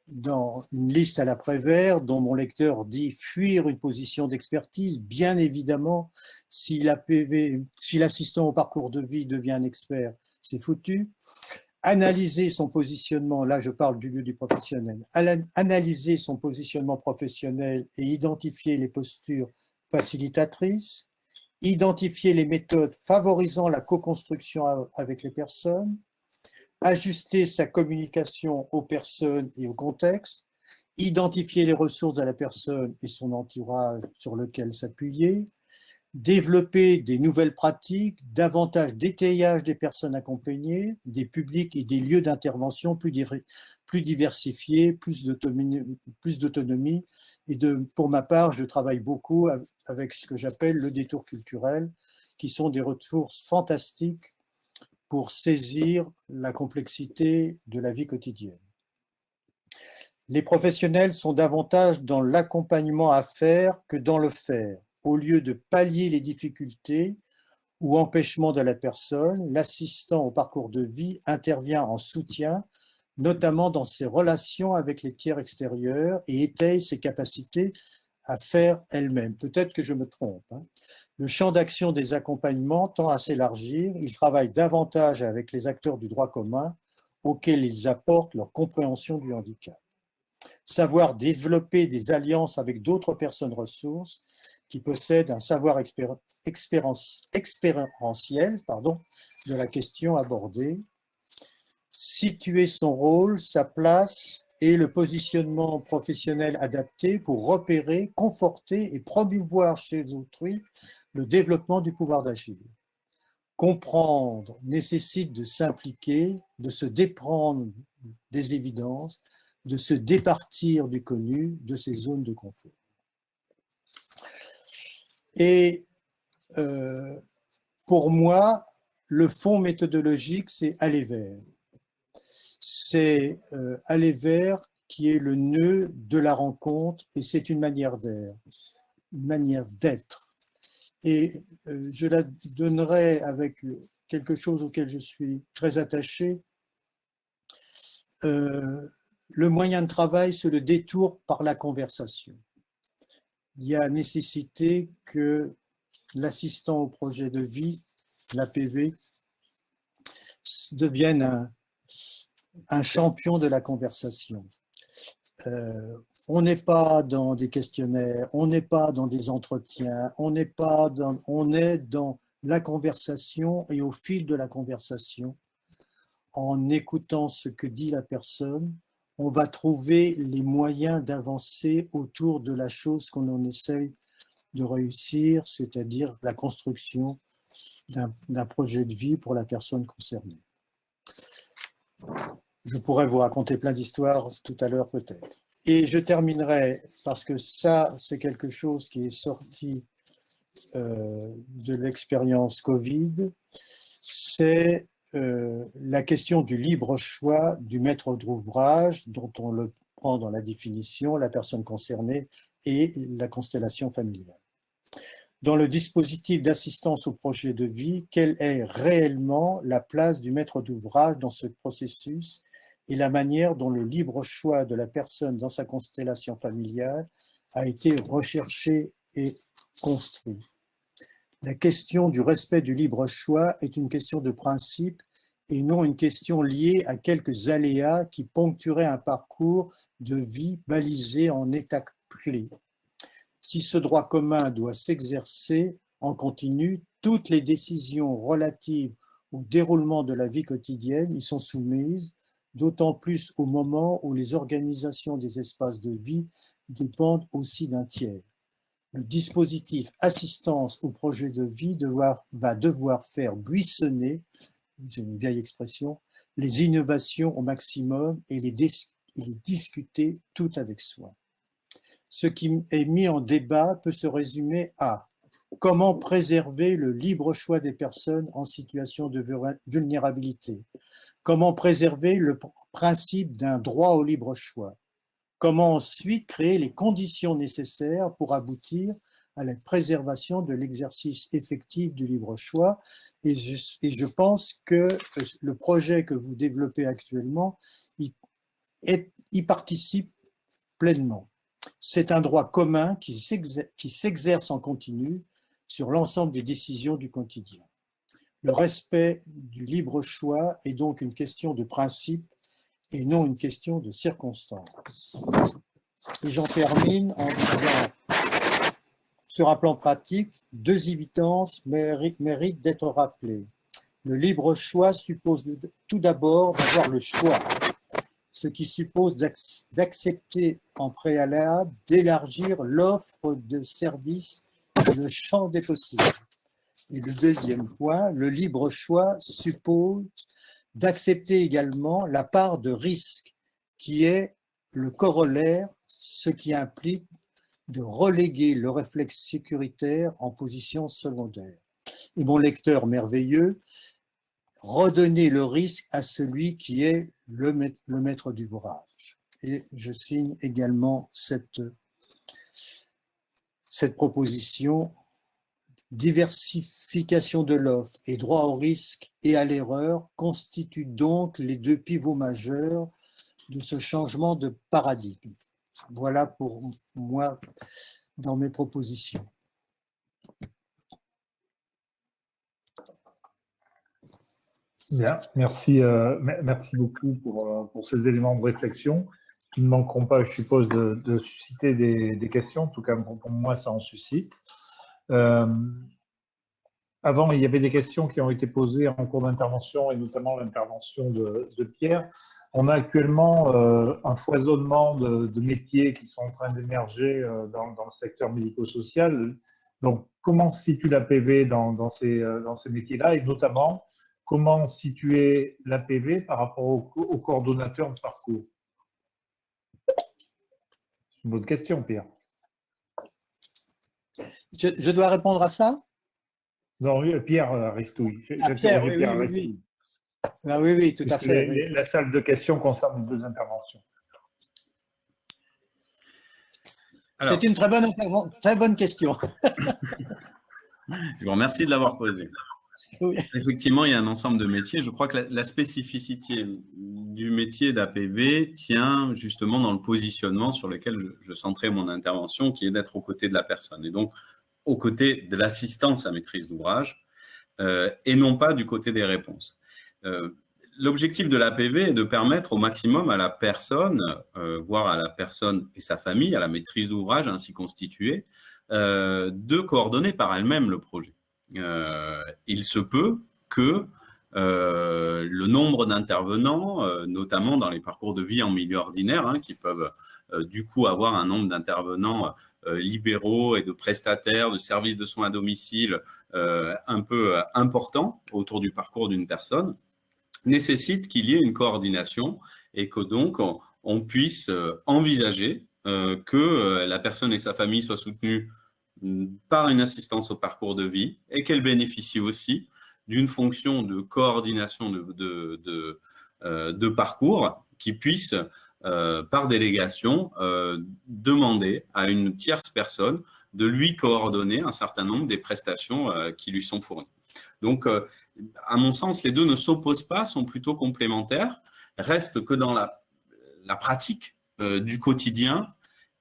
dans une liste à la Prévert, dont mon lecteur dit fuir une position d'expertise, bien évidemment, si l'assistant au parcours de vie devient un expert, c'est foutu. Analyser son positionnement, là je parle du lieu du professionnel, analyser son positionnement professionnel et identifier les postures facilitatrices, identifier les méthodes favorisant la co-construction avec les personnes, ajuster sa communication aux personnes et au contexte, identifier les ressources de la personne et son entourage sur lequel s'appuyer, développer des nouvelles pratiques, davantage d'étayage des personnes accompagnées, des publics et des lieux d'intervention plus diversifiés, plus d'autonomie. Et pour ma part, je travaille beaucoup avec ce que j'appelle le détour culturel, qui sont des ressources fantastiques pour saisir la complexité de la vie quotidienne. Les professionnels sont davantage dans l'accompagnement à faire que dans le faire. Au lieu de pallier les difficultés ou empêchements de la personne, l'assistant au parcours de vie intervient en soutien, notamment dans ses relations avec les tiers extérieurs et étaye ses capacités à faire elle-même. Peut-être que je me trompe. Le champ d'action des accompagnements tend à s'élargir. Ils travaillent davantage avec les acteurs du droit commun auxquels ils apportent leur compréhension du handicap. Savoir développer des alliances avec d'autres personnes ressources qui possèdent un savoir expérientiel de la question abordée, situer son rôle, sa place et le positionnement professionnel adapté pour repérer, conforter et promouvoir chez autrui le développement du pouvoir d'agir. Comprendre nécessite de s'impliquer, de se déprendre des évidences, de se départir du connu, de ses zones de confort. Et pour moi, le fond méthodologique, c'est aller vers. C'est aller vers qui est le nœud de la rencontre et c'est une manière d'être. Et je la donnerai avec quelque chose auquel je suis très attaché. Le moyen de travail, c'est le détour par la conversation. Il y a nécessité que l'assistant au projet de vie, l'APV, devienne un champion de la conversation. On n'est pas dans des questionnaires, on n'est pas dans des entretiens, on est dans la conversation et au fil de la conversation, en écoutant ce que dit la personne, on va trouver les moyens d'avancer autour de la chose qu'on en essaye de réussir, c'est-à-dire la construction d'un projet de vie pour la personne concernée. Je pourrais vous raconter plein d'histoires tout à l'heure peut-être. Et je terminerai, parce que ça, c'est quelque chose qui est sorti de l'expérience Covid, c'est la question du libre choix du maître d'ouvrage, dont on le prend dans la définition, la personne concernée et la constellation familiale. Dans le dispositif d'assistance au projet de vie, quelle est réellement la place du maître d'ouvrage dans ce processus et la manière dont le libre choix de la personne dans sa constellation familiale a été recherché et construit. La question du respect du libre choix est une question de principe et non une question liée à quelques aléas qui ponctueraient un parcours de vie balisé en étapes clés. Si ce droit commun doit s'exercer en continu, toutes les décisions relatives au déroulement de la vie quotidienne y sont soumises, d'autant plus au moment où les organisations des espaces de vie dépendent aussi d'un tiers. Le dispositif assistance au projet de vie va devoir faire buissonner, c'est une vieille expression, les innovations au maximum et les discuter tout avec soin. Ce qui est mis en débat peut se résumer à comment préserver le libre choix des personnes en situation de vulnérabilité, comment préserver le principe d'un droit au libre choix, comment ensuite créer les conditions nécessaires pour aboutir à la préservation de l'exercice effectif du libre choix. Et je pense que le projet que vous développez actuellement y participe pleinement. C'est un droit commun qui s'exerce en continu sur l'ensemble des décisions du quotidien. Le respect du libre choix est donc une question de principe et non une question de circonstance. Et j'en termine en disant, sur un plan pratique, deux évidences méritent d'être rappelées. Le libre choix suppose tout d'abord d'avoir le choix, ce qui suppose d'accepter en préalable d'élargir l'offre de services et le champ des possibles. Et le deuxième point, le libre choix suppose d'accepter également la part de risque qui est le corollaire, ce qui implique de reléguer le réflexe sécuritaire en position secondaire. Et mon lecteur merveilleux, redonner le risque à celui qui est le maître d'ouvrage. Et je signe également cette proposition. Diversification de l'offre et droit au risque et à l'erreur constituent donc les deux pivots majeurs de ce changement de paradigme. Voilà pour moi dans mes propositions. Bien, merci beaucoup pour ces éléments de réflexion qui ne manqueront pas, je suppose, de susciter des questions. En tout cas, pour moi, ça en suscite. Avant, il y avait des questions qui ont été posées en cours d'intervention et notamment l'intervention de Pierre. On a actuellement un foisonnement de métiers qui sont en train d'émerger dans le secteur médico-social. Donc, comment se situe l'APV dans ces métiers-là et notamment, comment situer l'APV par rapport au coordonnateur de parcours? C'est une bonne question, Pierre. Je dois répondre à ça? Non, Pierre Aristouille. Pierre, oui. Ah, oui, tout à fait. La salle de questions concerne les deux interventions. C'est une très bonne question. Je vous remercie de l'avoir posée. Oui. Effectivement, il y a un ensemble de métiers. Je crois que la spécificité du métier d'APV tient justement dans le positionnement sur lequel je centrais mon intervention, qui est d'être aux côtés de la personne. Et donc, aux côtés de l'assistance à maîtrise d'ouvrage et non pas du côté des réponses. L'objectif de l'APV est de permettre au maximum à la personne, voire à la personne et sa famille, à la maîtrise d'ouvrage ainsi constituée, de coordonner par elle-même le projet. Il se peut que le nombre d'intervenants, notamment dans les parcours de vie en milieu ordinaire, hein, qui peuvent du coup avoir un nombre d'intervenants libéraux et de prestataires de services de soins à domicile un peu important autour du parcours d'une personne, nécessite qu'il y ait une coordination et que donc on puisse envisager que la personne et sa famille soient soutenues par une assistance au parcours de vie et qu'elle bénéficie aussi d'une fonction de coordination de parcours qui puisse, par délégation, demander à une tierce personne de lui coordonner un certain nombre des prestations qui lui sont fournies. Donc, à mon sens, les deux ne s'opposent pas, sont plutôt complémentaires. Reste que dans la pratique du quotidien,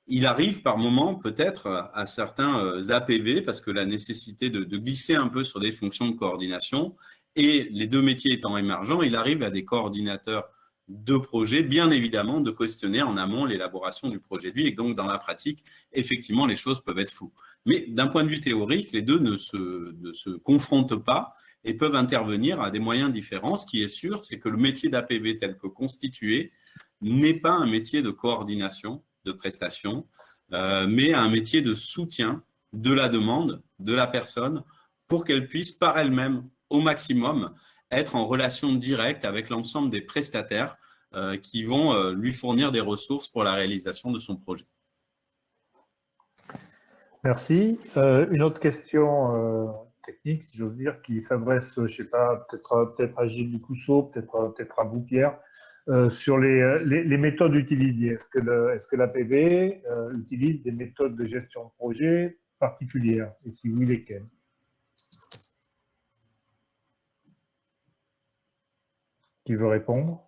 il arrive par moments peut-être à certains APV, parce que la nécessité de glisser un peu sur des fonctions de coordination, et les deux métiers étant émergents, il arrive à des coordinateurs de projets, bien évidemment, de questionner en amont l'élaboration du projet de vie, et donc dans la pratique, effectivement, les choses peuvent être floues. Mais d'un point de vue théorique, les deux ne se confrontent pas et peuvent intervenir à des moyens différents. Ce qui est sûr, c'est que le métier d'APV tel que constitué n'est pas un métier de coordination de prestations, mais un métier de soutien de la demande de la personne pour qu'elle puisse par elle-même, au maximum, être en relation directe avec l'ensemble des prestataires qui vont lui fournir des ressources pour la réalisation de son projet. Merci. Une autre question technique, si j'ose dire, qui s'adresse, je ne sais pas, peut-être à Gilles Ducousseau, peut-être à vous, Pierre, sur les méthodes utilisées. Est-ce que l'APV utilise des méthodes de gestion de projet particulières? Et si oui, lesquelles? Qui veut répondre?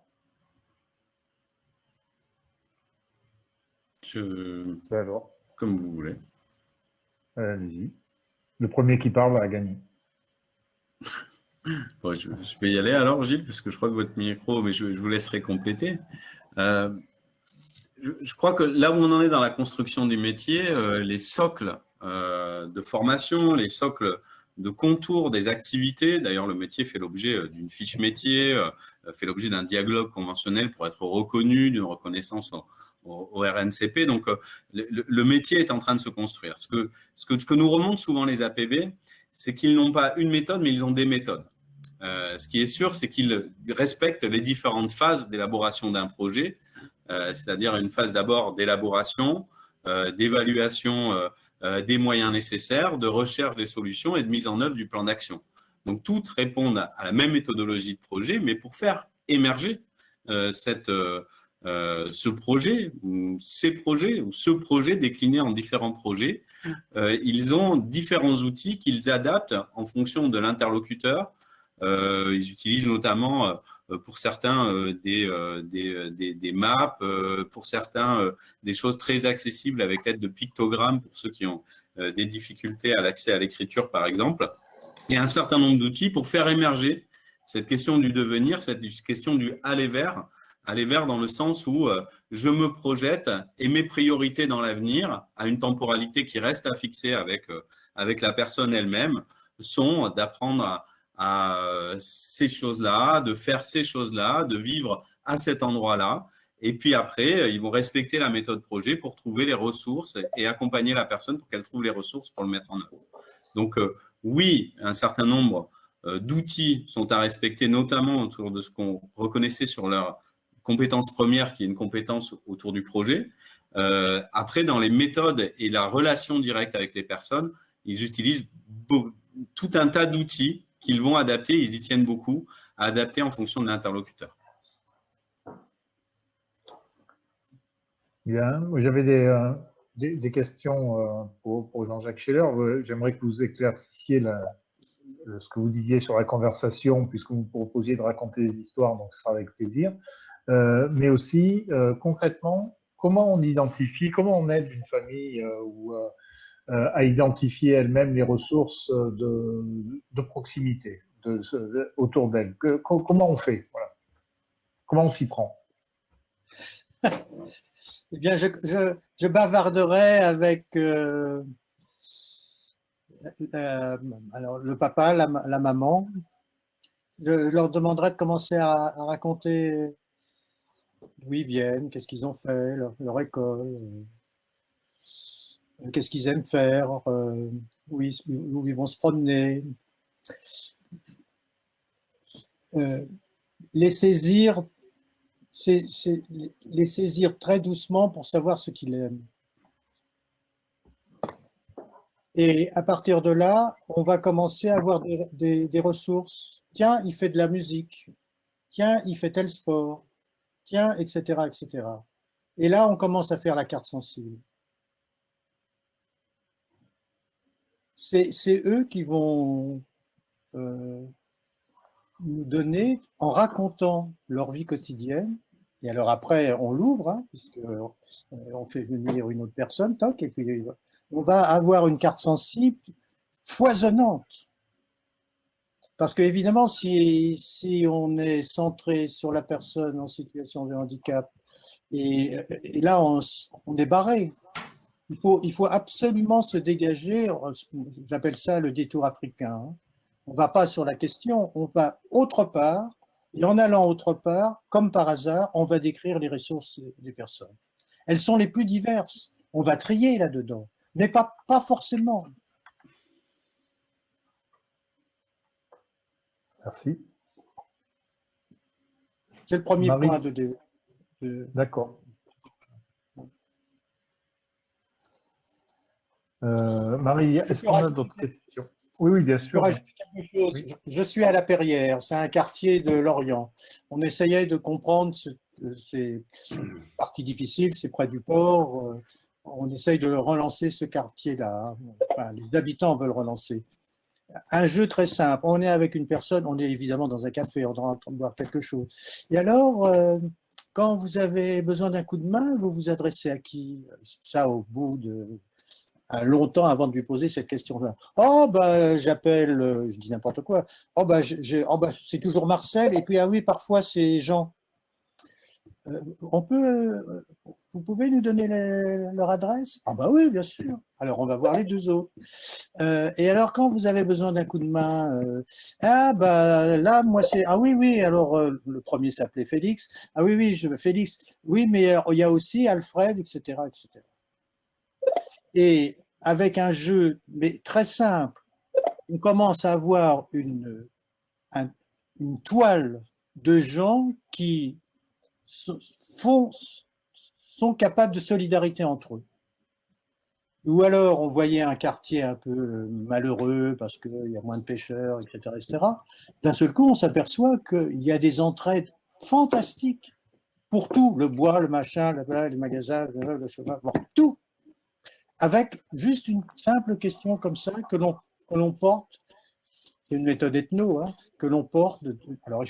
Alors, comme vous voulez. Allez-y. Le premier qui parle a gagné. Bon, je vais y aller alors, Gilles, puisque je crois que votre micro, mais je vous laisserai compléter. Je crois que là où on en est dans la construction du métier, les socles de formation, les socles de contours des activités, d'ailleurs le métier fait l'objet d'une fiche métier, fait l'objet d'un dialogue conventionnel pour être reconnu, d'une reconnaissance au RNCP. Donc le métier est en train de se construire. Ce que nous remontent souvent les APV, c'est qu'ils n'ont pas une méthode, mais ils ont des méthodes. Ce qui est sûr, c'est qu'ils respectent les différentes phases d'élaboration d'un projet, c'est-à-dire une phase d'abord d'élaboration, d'évaluation des moyens nécessaires, de recherche des solutions et de mise en œuvre du plan d'action. Donc, toutes répondent à la même méthodologie de projet, mais pour faire émerger ce projet, ou ces projets, ou ce projet décliné en différents projets, ils ont différents outils qu'ils adaptent en fonction de l'interlocuteur. Ils utilisent notamment pour certains des maps, pour certains des choses très accessibles avec l'aide de pictogrammes pour ceux qui ont des difficultés à l'accès à l'écriture par exemple, et un certain nombre d'outils pour faire émerger cette question du devenir, cette question du aller vers dans le sens où je me projette et mes priorités dans l'avenir à une temporalité qui reste à fixer avec la personne elle-même sont d'apprendre à ces choses-là, de faire ces choses-là, de vivre à cet endroit-là. Et puis après, ils vont respecter la méthode projet pour trouver les ressources et accompagner la personne pour qu'elle trouve les ressources pour le mettre en œuvre. Donc oui, un certain nombre d'outils sont à respecter, notamment autour de ce qu'on reconnaissait sur leur compétence première, qui est une compétence autour du projet. Après, dans les méthodes et la relation directe avec les personnes, ils utilisent tout un tas d'outils qu'ils vont adapter, ils y tiennent beaucoup, à adapter en fonction de l'interlocuteur. Bien, j'avais des questions pour Jean-Jacques Scheller. J'aimerais que vous éclaircissiez ce que vous disiez sur la conversation, puisque vous proposiez de raconter des histoires, donc ce sera avec plaisir. Mais aussi, concrètement, comment on aide une famille à identifier elle-même les ressources de proximité autour d'elle. Comment on fait, voilà. Comment on s'y prend? Eh bien, je bavarderai avec alors, le papa, la maman, Je leur demanderai de commencer à raconter d'où ils viennent, qu'est-ce qu'ils ont fait, leur école, qu'est-ce qu'ils aiment faire, où ils vont se promener. Les saisir, les saisir très doucement pour savoir ce qu'ils aiment. Et à partir de là, on va commencer à avoir des ressources. Tiens, il fait de la musique. Tiens, il fait tel sport. Tiens, etc., etc. Et là, on commence à faire la carte sensible. C'est eux qui vont nous donner, en racontant leur vie quotidienne, et alors après, on l'ouvre, hein, puisqu'on fait venir une autre personne, toc, et puis on va avoir une carte sensible foisonnante. Parce qu'évidemment, si on est centré sur la personne en situation de handicap, et là, on est barré. Il faut absolument se dégager, j'appelle ça le détour africain. Hein. On ne va pas sur la question, on va autre part, et en allant autre part, comme par hasard, on va décrire les ressources des personnes. Elles sont les plus diverses. On va trier là-dedans, mais pas forcément. Merci. C'est le premier Marie. point D'accord. Marie, est-ce qu'on a d'autres questions? Oui, oui, bien sûr. Oui. Je suis à La Perrière, c'est un quartier de Lorient. On essayait de comprendre, c'est partie difficile, c'est près du port. On essaye de relancer ce quartier-là. Enfin, les habitants veulent relancer. Un jeu très simple. On est avec une personne, on est évidemment dans un café, on est en train de boire quelque chose. Et alors, quand vous avez besoin d'un coup de main, vous vous adressez à qui? Ça, au bout de longtemps avant de lui poser cette question-là. Oh, bah, j'appelle, je dis n'importe quoi. Oh, bah, c'est toujours Marcel. Et puis, ah oui, parfois, c'est Jean. Vous pouvez nous donner leur adresse? Ah, bah oui, bien sûr. Alors, on va voir les deux autres. Et alors, quand vous avez besoin d'un coup de main, ah, bah, là, moi, c'est. Ah, oui, oui. Alors, le premier s'appelait Félix. Ah, oui, oui, Félix. Oui, mais il y a aussi Alfred, etc., etc. Et avec un jeu mais très simple, on commence à avoir une toile de gens qui sont capables de solidarité entre eux. Ou alors, on voyait un quartier un peu malheureux parce qu'il y a moins de pêcheurs, etc., etc. D'un seul coup, on s'aperçoit qu'il y a des entraides fantastiques pour tout, le bois, le machin, les magasins, le cheval, bon, tout. Avec juste une simple question comme ça que l'on porte, c'est une méthode ethno, hein, que l'on porte. Alors,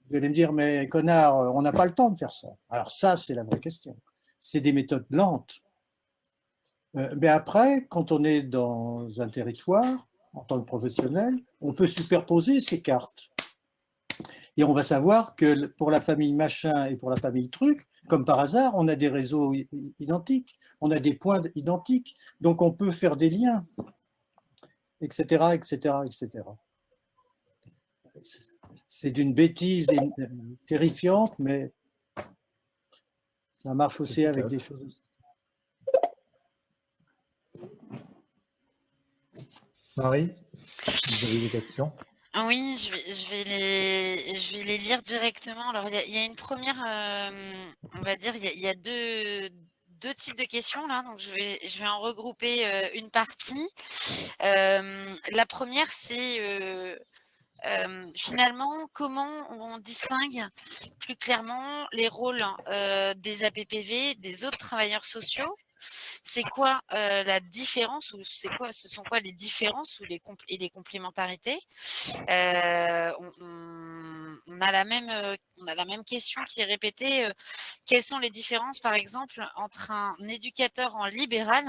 vous allez me dire, mais connard, on n'a pas le temps de faire ça. Alors ça, c'est la vraie question. C'est des méthodes lentes. Mais après, quand on est dans un territoire, en tant que professionnel, on peut superposer ces cartes. Et on va savoir que pour la famille machin et pour la famille truc, comme par hasard, on a des réseaux identiques, on a des points identiques, donc on peut faire des liens, etc., etc., etc. C'est d'une bêtise terrifiante, mais ça marche aussi avec des choses. Marie, vous avez des questions? Oui, je vais les lire directement. Alors, il y a une première, on va dire, il y a deux types de questions là, donc je vais en regrouper une partie. La première, c'est finalement comment on distingue plus clairement les rôles des APPV, des autres travailleurs sociaux. C'est quoi la différence ou ce sont quoi les différences ou les complémentarités? On a la même on a la même question qui est répétée. Quelles sont les différences, par exemple, entre un éducateur en libéral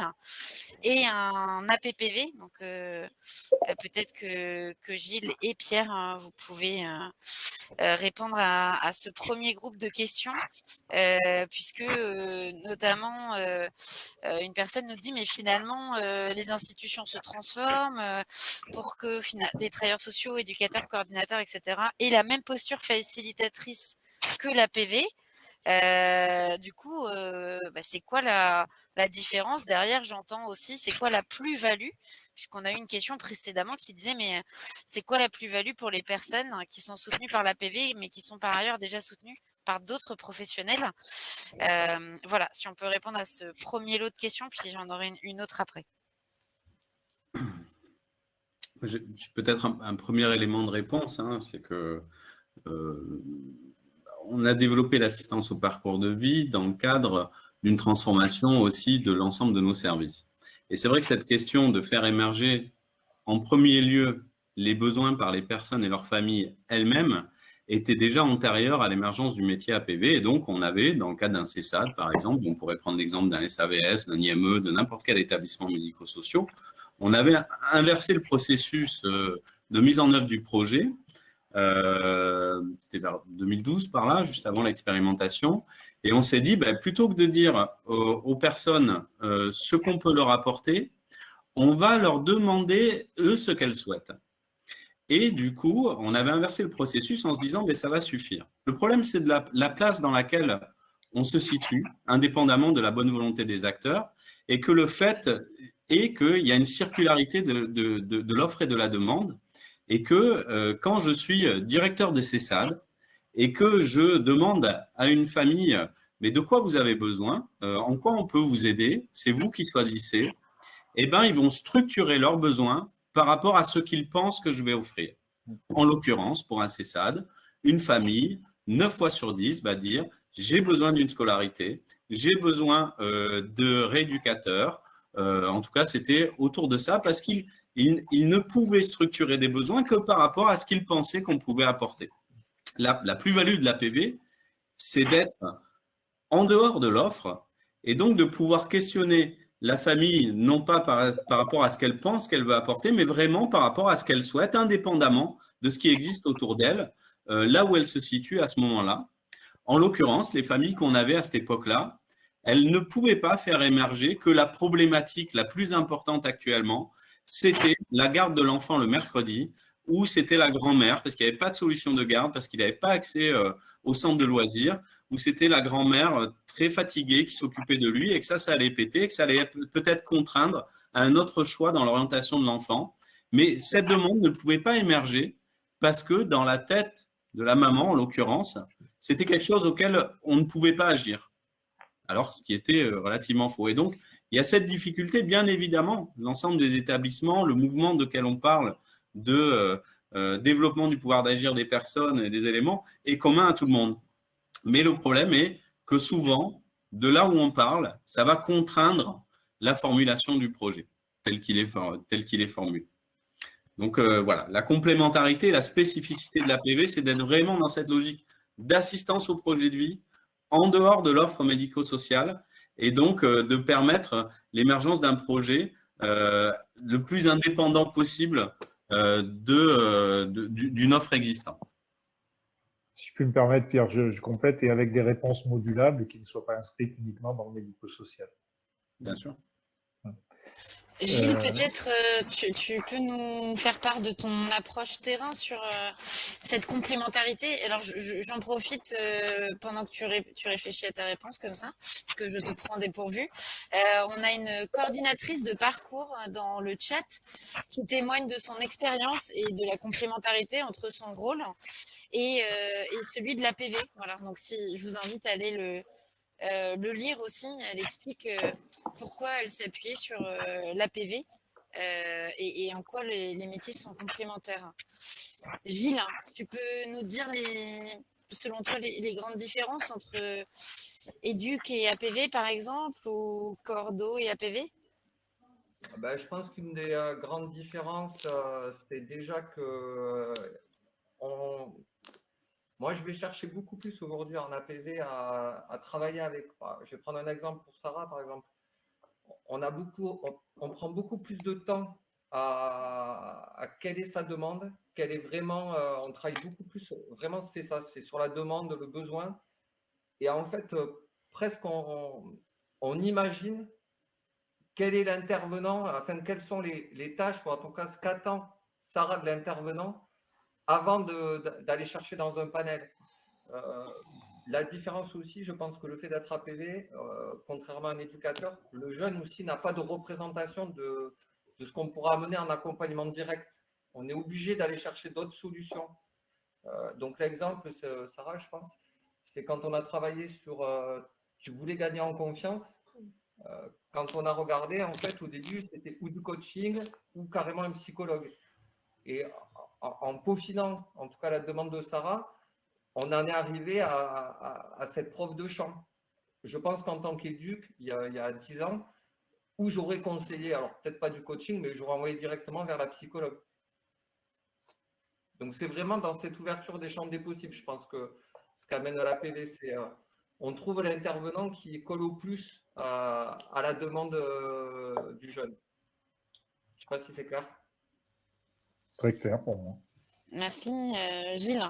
et un APPV? Donc, peut-être que Gilles et Pierre, hein, vous pouvez répondre à ce premier groupe de questions, puisque notamment une personne nous dit mais finalement les institutions se transforment pour que les travailleurs sociaux, éducateurs, coordinateurs, etc. aient la même posture facilitatrice que l'APV. Du coup, c'est quoi la différence derrière? J'entends aussi, c'est quoi la plus-value? Puisqu'on a eu une question précédemment qui disait, mais c'est quoi la plus-value pour les personnes qui sont soutenues par l'APV, mais qui sont par ailleurs déjà soutenues par d'autres professionnels? Voilà, si on peut répondre à ce premier lot de questions, puis j'en aurai une autre après. Peut-être un premier élément de réponse, hein, c'est que on a développé l'assistance au parcours de vie dans le cadre d'une transformation aussi de l'ensemble de nos services. Et c'est vrai que cette question de faire émerger en premier lieu les besoins par les personnes et leurs familles elles-mêmes était déjà antérieure à l'émergence du métier APV. Et donc, on avait, dans le cadre d'un CESAD, par exemple, on pourrait prendre l'exemple d'un SAVS, d'un IME, de n'importe quel établissement médico-social, on avait inversé le processus de mise en œuvre du projet. C'était vers 2012 par là, juste avant l'expérimentation. Et on s'est dit, plutôt que de dire aux personnes ce qu'on peut leur apporter, on va leur demander, eux, ce qu'elles souhaitent. Et du coup, on avait inversé le processus en se disant, ça va suffire. Le problème, c'est de la place dans laquelle on se situe, indépendamment de la bonne volonté des acteurs, et que le fait est qu'il y a une circularité de l'offre et de la demande, et que quand je suis directeur de CESAD et que je demande à une famille, mais de quoi vous avez besoin, en quoi on peut vous aider, c'est vous qui choisissez, eh bien, ils vont structurer leurs besoins par rapport à ce qu'ils pensent que je vais offrir. En l'occurrence, pour un CESAD, une famille, 9 fois sur 10, va dire « j'ai besoin d'une scolarité, j'ai besoin de rééducateurs ». En tout cas, c'était autour de ça parce qu'ils ne pouvaient structurer des besoins que par rapport à ce qu'ils pensaient qu'on pouvait apporter. La plus-value de l'APV, c'est d'être en dehors de l'offre et donc de pouvoir questionner la famille, non pas par rapport à ce qu'elle pense qu'elle veut apporter, mais vraiment par rapport à ce qu'elle souhaite, indépendamment de ce qui existe autour d'elle, là où elle se situe à ce moment-là. En l'occurrence, les familles qu'on avait à cette époque-là, elles ne pouvaient pas faire émerger que la problématique la plus importante actuellement, c'était la garde de l'enfant le mercredi, ou c'était la grand-mère, parce qu'il n'y avait pas de solution de garde, parce qu'il n'avait pas accès au centre de loisirs, ou c'était la grand-mère très fatiguée qui s'occupait de lui et que ça allait péter, et que ça allait peut-être contraindre à un autre choix dans l'orientation de l'enfant. Mais cette demande ne pouvait pas émerger parce que dans la tête de la maman, en l'occurrence, c'était quelque chose auquel on ne pouvait pas agir. Alors, ce qui était relativement faux. Et donc, il y a cette difficulté, bien évidemment, l'ensemble des établissements, le mouvement de quel on parle de développement du pouvoir d'agir des personnes et des éléments est commun à tout le monde. Mais le problème est que souvent, de là où on parle, ça va contraindre la formulation du projet tel qu'il est formulé. Donc voilà, la complémentarité, la spécificité de l'APV, c'est d'être vraiment dans cette logique d'assistance au projet de vie, en dehors de l'offre médico-sociale, et donc de permettre l'émergence d'un projet le plus indépendant possible d'une offre existante. Si je puis me permettre, Pierre, je complète, et avec des réponses modulables et qui ne soient pas inscrites uniquement dans le médico-social. Bien sûr. Gilles, peut-être tu peux nous faire part de ton approche terrain sur cette complémentarité. Alors, j'en profite pendant que tu réfléchis à ta réponse comme ça, parce que je te prends dépourvu. On a une coordinatrice de parcours dans le chat qui témoigne de son expérience et de la complémentarité entre son rôle et celui de l'APV. Voilà, donc si je vous invite à aller le lire aussi, elle explique pourquoi elle s'est appuyée sur l'APV et en quoi les métiers sont complémentaires. Gilles, tu peux nous dire, selon toi, les grandes différences entre éduc et APV, par exemple, ou cordo et APV? Je pense qu'une des grandes différences, c'est déjà que Moi, je vais chercher beaucoup plus aujourd'hui en APV à travailler avec. Je vais prendre un exemple pour Sarah, par exemple. On prend beaucoup plus de temps à quelle est sa demande, quelle est vraiment. On travaille beaucoup plus. Vraiment, c'est ça, c'est sur la demande, le besoin. Et en fait, presque on imagine quel est l'intervenant, enfin, quelles sont les tâches, ou en tout cas, ce qu'attend Sarah de l'intervenant avant d'aller chercher dans un panel. La différence aussi, je pense que le fait d'être APV, contrairement à un éducateur, le jeune aussi n'a pas de représentation de ce qu'on pourra amener en accompagnement direct. On est obligé d'aller chercher d'autres solutions. Donc l'exemple, Sarah, je pense, c'est quand on a travaillé sur tu voulais gagner en confiance. Quand on a regardé, en fait, au début, c'était ou du coaching ou carrément un psychologue. Et en peaufinant, en tout cas, la demande de Sarah, on en est arrivé à cette prof de chant. Je pense qu'en tant qu'éduc, il y a 10 ans, où j'aurais conseillé, alors peut-être pas du coaching, mais j'aurais envoyé directement vers la psychologue. Donc c'est vraiment dans cette ouverture des champs des possibles. Je pense que ce qu'amène la PV, c'est on trouve l'intervenant qui colle au plus à la demande du jeune. Je ne sais pas si c'est clair. Très clair pour moi. Merci Gilles.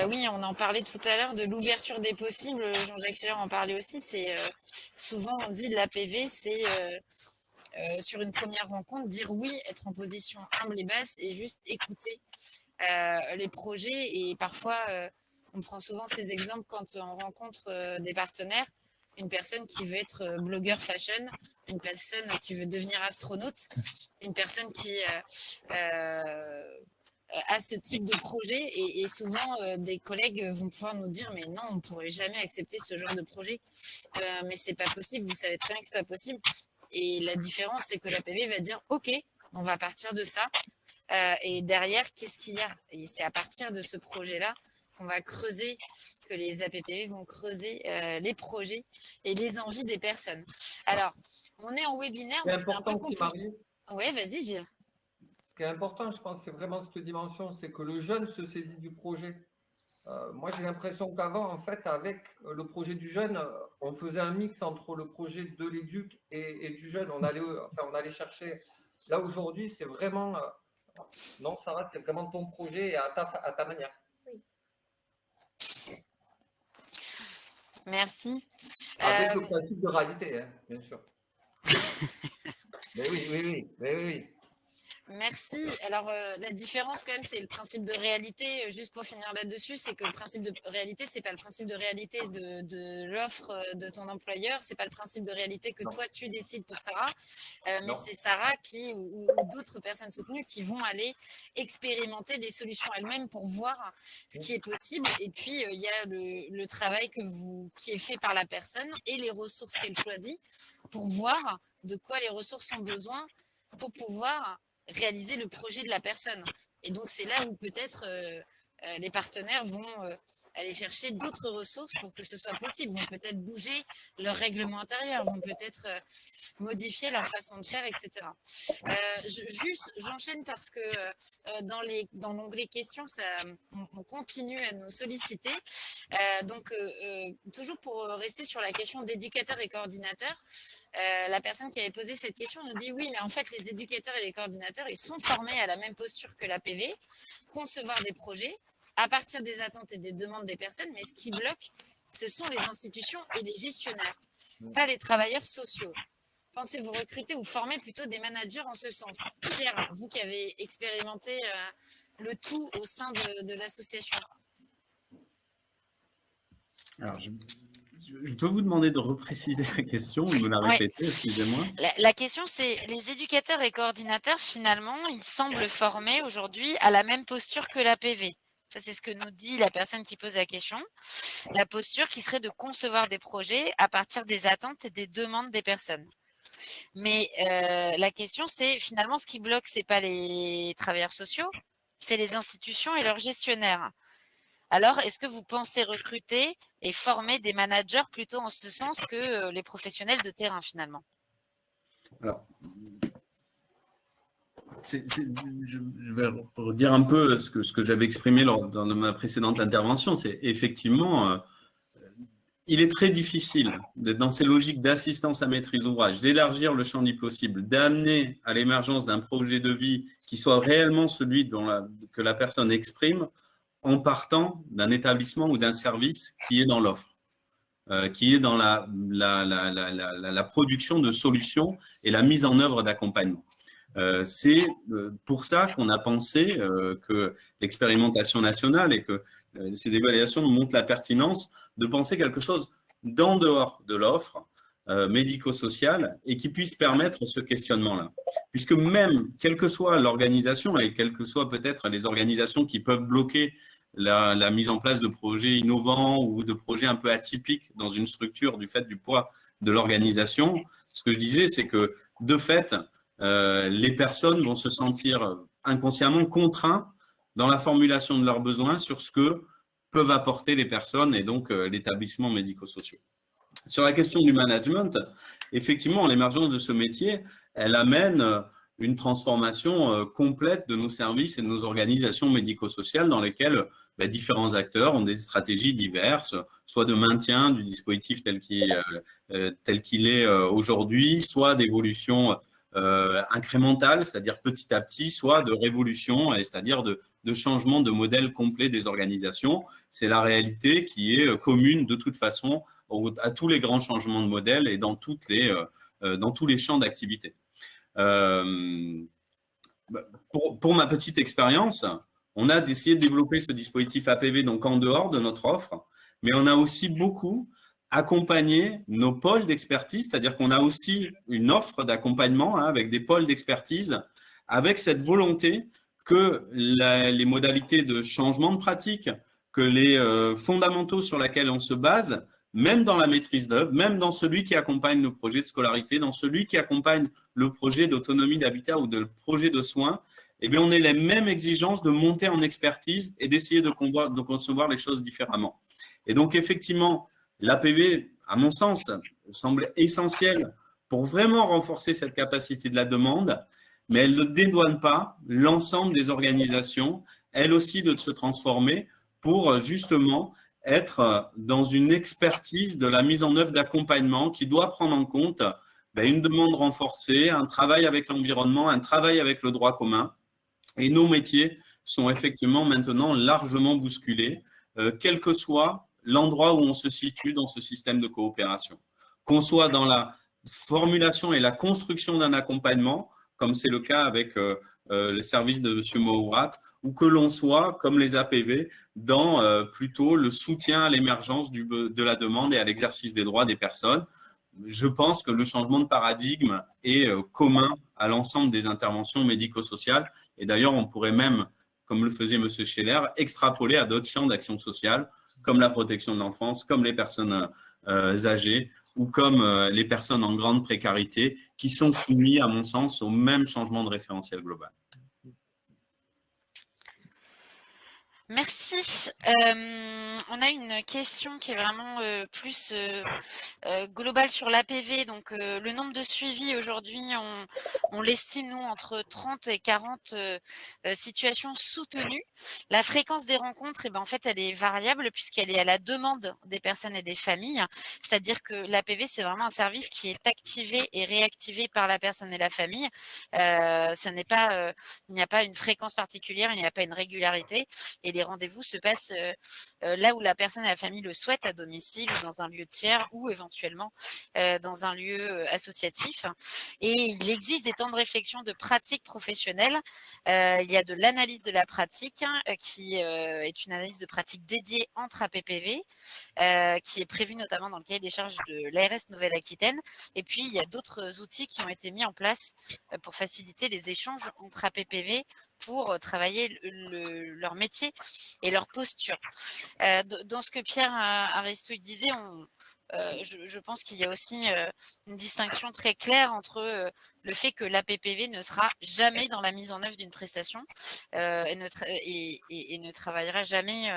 Oui, on en parlait tout à l'heure de l'ouverture des possibles. Jean-Jacques Scheller en parlait aussi. C'est souvent on dit de l'APV, c'est sur une première rencontre dire oui, être en position humble et basse et juste écouter les projets. Et parfois, on prend souvent ces exemples quand on rencontre des partenaires. Une personne qui veut être blogueur fashion, une personne qui veut devenir astronaute, une personne qui à ce type de projet et souvent des collègues vont pouvoir nous dire mais non, on ne pourrait jamais accepter ce genre de projet, mais c'est pas possible, vous savez très bien que c'est pas possible. Et la différence, c'est que l'APV va dire ok, on va partir de ça, et derrière, qu'est-ce qu'il y a? Et c'est à partir de ce projet-là qu'on va creuser, que les APPV vont creuser les projets et les envies des personnes. Alors, on est en webinaire, donc c'est un peu compliqué. Oui, vas-y Gilles. Ce qui est important, je pense, c'est vraiment cette dimension, c'est que le jeune se saisit du projet. Moi, j'ai l'impression qu'avant, en fait, avec le projet du jeune, on faisait un mix entre le projet de l'éduc et du jeune. On allait chercher. Là, aujourd'hui, c'est vraiment... non, Sarah, c'est vraiment ton projet et à ta manière. Oui. Merci. Avec le principe de réalité, hein, bien sûr. Mais oui. Merci. Alors, la différence, quand même, c'est le principe de réalité. Juste pour finir là-dessus, c'est que le principe de réalité, c'est pas le principe de réalité de l'offre de ton employeur. C'est pas le principe de réalité que toi, tu décides pour Sarah. Mais c'est Sarah ou d'autres personnes soutenues qui vont aller expérimenter des solutions elles-mêmes pour voir ce qui est possible. Et puis, il y a le travail qui est fait par la personne et les ressources qu'elle choisit pour voir de quoi les ressources ont besoin pour pouvoir réaliser le projet de la personne. Et donc, c'est là où peut-être les partenaires vont aller chercher d'autres ressources pour que ce soit possible, vont peut-être bouger leur règlement intérieur, vont peut-être modifier leur façon de faire, etc. J'enchaîne parce que dans l'onglet questions, on continue à nous solliciter. Donc, toujours pour rester sur la question d'éducateurs et coordinateurs, la personne qui avait posé cette question nous dit oui, mais en fait, les éducateurs et les coordinateurs, ils sont formés à la même posture que l'APV, concevoir des projets à partir des attentes et des demandes des personnes, mais ce qui bloque, ce sont les institutions et les gestionnaires, pas les travailleurs sociaux. Pensez-vous recruter ou former plutôt des managers en ce sens? Pierre, vous qui avez expérimenté le tout au sein de l'association. Alors, je peux vous demander de repréciser la question ou de me la répéter, excusez-moi. La question, c'est les éducateurs et coordinateurs, finalement, ils semblent formés aujourd'hui à la même posture que l'APV. Ça, c'est ce que nous dit la personne qui pose la question. La posture qui serait de concevoir des projets à partir des attentes et des demandes des personnes. Mais la question, c'est finalement, ce qui bloque, ce n'est pas les travailleurs sociaux, c'est les institutions et leurs gestionnaires. Alors, est-ce que vous pensez recruter et former des managers plutôt en ce sens que les professionnels de terrain, finalement? Alors, je vais redire un peu ce que j'avais exprimé dans ma précédente intervention. C'est effectivement, il est très difficile d'être dans ces logiques d'assistance à maîtrise d'ouvrage, d'élargir le champ des possibles, d'amener à l'émergence d'un projet de vie qui soit réellement celui que la personne exprime en partant d'un établissement ou d'un service qui est dans l'offre, qui est dans la production de solutions et la mise en œuvre d'accompagnement. C'est pour ça qu'on a pensé que l'expérimentation nationale et que ces évaluations nous montrent la pertinence de penser quelque chose d'en dehors de l'offre médico-sociale et qui puisse permettre ce questionnement-là. Puisque même, quelle que soit l'organisation et quelles que soient peut-être les organisations qui peuvent bloquer la mise en place de projets innovants ou de projets un peu atypiques dans une structure du fait du poids de l'organisation, ce que je disais, c'est que de fait, les personnes vont se sentir inconsciemment contraints dans la formulation de leurs besoins sur ce que peuvent apporter les personnes et donc l'établissement médico-social. Sur la question du management, effectivement, l'émergence de ce métier, elle amène une transformation complète de nos services et de nos organisations médico-sociales dans lesquelles différents acteurs ont des stratégies diverses, soit de maintien du dispositif tel qu'il est aujourd'hui, soit d'évolution incrémentale, c'est-à-dire petit à petit, soit de révolution, c'est-à-dire de changement de modèle complet des organisations. C'est la réalité qui est commune de toute façon à tous les grands changements de modèle et dans tous les champs d'activité. Pour ma petite expérience, on a essayé de développer ce dispositif APV donc en dehors de notre offre, mais on a aussi beaucoup accompagner nos pôles d'expertise, c'est-à-dire qu'on a aussi une offre d'accompagnement avec des pôles d'expertise, avec cette volonté que les modalités de changement de pratique, que les fondamentaux sur lesquels on se base, même dans la maîtrise d'œuvre, même dans celui qui accompagne le projet de scolarité, dans celui qui accompagne le projet d'autonomie d'habitat ou le projet de soins, eh bien, on ait les mêmes exigences de monter en expertise et d'essayer de concevoir les choses différemment. Et donc, effectivement, l'APV, à mon sens, semble essentielle pour vraiment renforcer cette capacité de la demande, mais elle ne dédouane pas l'ensemble des organisations, elles aussi, de se transformer pour justement être dans une expertise de la mise en œuvre d'accompagnement qui doit prendre en compte une demande renforcée, un travail avec l'environnement, un travail avec le droit commun. Et nos métiers sont effectivement maintenant largement bousculés, quel que soit l'endroit où on se situe dans ce système de coopération. Qu'on soit dans la formulation et la construction d'un accompagnement, comme c'est le cas avec le service de M. Mourat, ou que l'on soit, comme les APV, dans plutôt le soutien à l'émergence de la demande et à l'exercice des droits des personnes. Je pense que le changement de paradigme est commun à l'ensemble des interventions médico-sociales. Et d'ailleurs, on pourrait même, comme le faisait M. Scheller, extrapoler à d'autres champs d'action sociale, comme la protection de l'enfance, comme les personnes âgées ou comme les personnes en grande précarité qui sont soumises, à mon sens, au même changement de référentiel global. Merci. On a une question qui est vraiment plus globale sur l'APV. Donc, le nombre de suivis aujourd'hui, on l'estime, nous, entre 30 et 40 situations soutenues. La fréquence des rencontres, en fait, elle est variable puisqu'elle est à la demande des personnes et des familles. C'est-à-dire que l'APV, c'est vraiment un service qui est activé et réactivé par la personne et la famille. Ça n'est pas, il n'y a pas une fréquence particulière, il n'y a pas une régularité. Et les rendez-vous se passent là où la personne et la famille le souhaitent, à domicile ou dans un lieu tiers ou éventuellement dans un lieu associatif. Et il existe des temps de réflexion de pratique professionnelle. Il y a de l'analyse de la pratique qui est une analyse de pratique dédiée entre APPV qui est prévue notamment dans le cahier des charges de l'ARS Nouvelle-Aquitaine. Et puis, il y a d'autres outils qui ont été mis en place pour faciliter les échanges entre APPV pour travailler leur métier et leur posture. Dans ce que Pierre Aristouille disait, je pense qu'il y a aussi une distinction très claire entre le fait que l'APPV ne sera jamais dans la mise en œuvre d'une prestation et ne travaillera jamais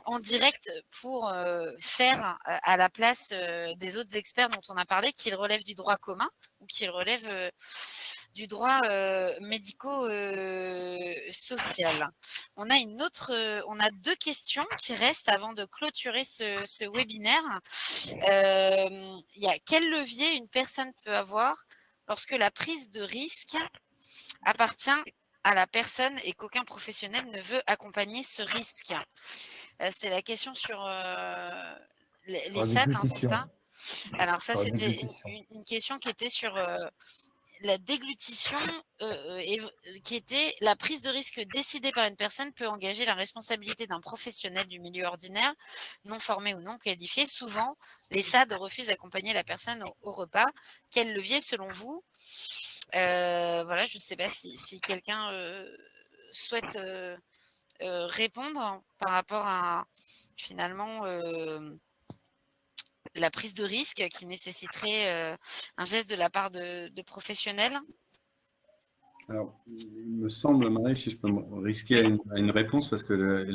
en direct pour faire à la place des autres experts dont on a parlé, qu'ils relèvent du droit commun ou qu'ils relèvent du droit médico-social. On a deux questions qui restent avant de clôturer ce webinaire. Il y a quel levier une personne peut avoir lorsque la prise de risque appartient à la personne et qu'aucun professionnel ne veut accompagner ce risque. C'était la question sur les SAD, hein, c'est ça? Alors ça, c'était une question qui était sur la déglutition, qui était la prise de risque décidée par une personne peut engager la responsabilité d'un professionnel du milieu ordinaire, non formé ou non qualifié. Souvent, les SAD refusent d'accompagner la personne au repas. Quel levier selon vous? Voilà, je ne sais pas si quelqu'un souhaite répondre par rapport à finalement la prise de risque qui nécessiterait un geste de la part de professionnels. Alors, il me semble, Marie, si je peux me risquer à une réponse, parce que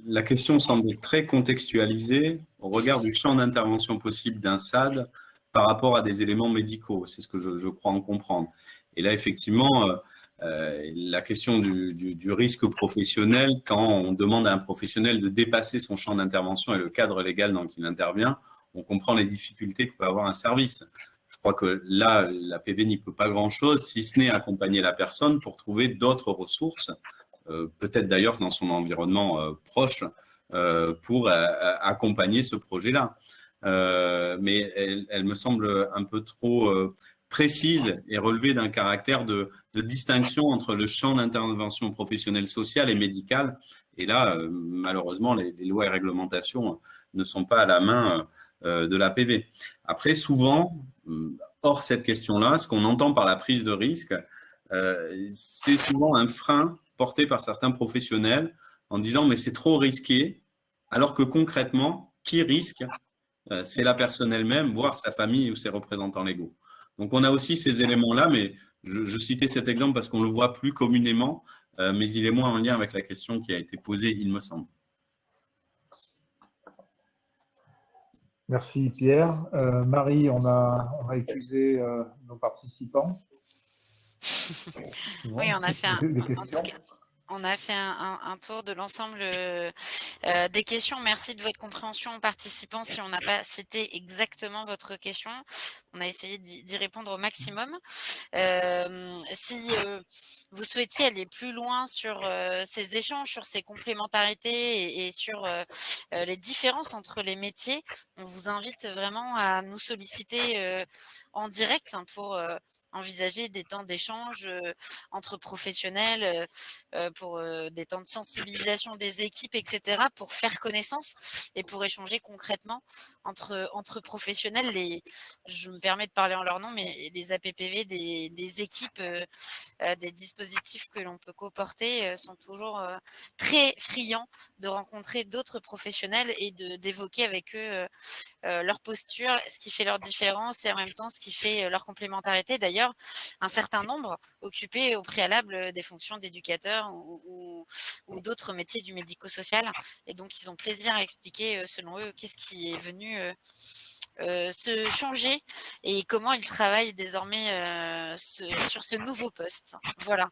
la question semble très contextualisée au regard du champ d'intervention possible d'un SAD par rapport à des éléments médicaux. C'est ce que je crois en comprendre. Et là, effectivement, la question du risque professionnel, quand on demande à un professionnel de dépasser son champ d'intervention et le cadre légal dans lequel il intervient, on comprend les difficultés que peut avoir un service. Je crois que là, la PV n'y peut pas grand-chose, si ce n'est accompagner la personne pour trouver d'autres ressources, peut-être d'ailleurs dans son environnement proche, pour accompagner ce projet-là. Mais elle me semble un peu trop précise et relevée d'un caractère de distinction entre le champ d'intervention professionnelle, sociale et médicale. Et là, malheureusement, les lois et réglementations ne sont pas à la main de la PV. Après, souvent, hors cette question-là, ce qu'on entend par la prise de risque, c'est souvent un frein porté par certains professionnels en disant « mais c'est trop risqué », alors que concrètement, qui risque? C'est la personne elle-même, voire sa famille ou ses représentants légaux. Donc, on a aussi ces éléments-là, mais je citais cet exemple parce qu'on le voit plus communément, mais il est moins en lien avec la question qui a été posée, il me semble. Merci Pierre. Marie, on a épuisé nos participants. Oui, on a fait des questions. On a fait un tour de l'ensemble des questions. Merci de votre compréhension, participants. Si on n'a pas cité exactement votre question, on a essayé d'y répondre au maximum. Si vous souhaitiez aller plus loin sur ces échanges, sur ces complémentarités et sur les différences entre les métiers, on vous invite vraiment à nous solliciter en direct pour envisager des temps d'échange entre professionnels, pour des temps de sensibilisation des équipes, etc., pour faire connaissance et pour échanger concrètement entre professionnels. Je me permets de parler en leur nom, mais les APPV des équipes, des dispositifs que l'on peut coporter sont toujours très friands de rencontrer d'autres professionnels et d'évoquer avec eux leur posture, ce qui fait leur différence et en même temps ce qui fait leur complémentarité. D'ailleurs, un certain nombre occupaient au préalable des fonctions d'éducateurs ou d'autres métiers du médico-social. Et donc, ils ont plaisir à expliquer, selon eux, qu'est-ce qui est venu se changer et comment ils travaillent désormais sur ce nouveau poste. Voilà.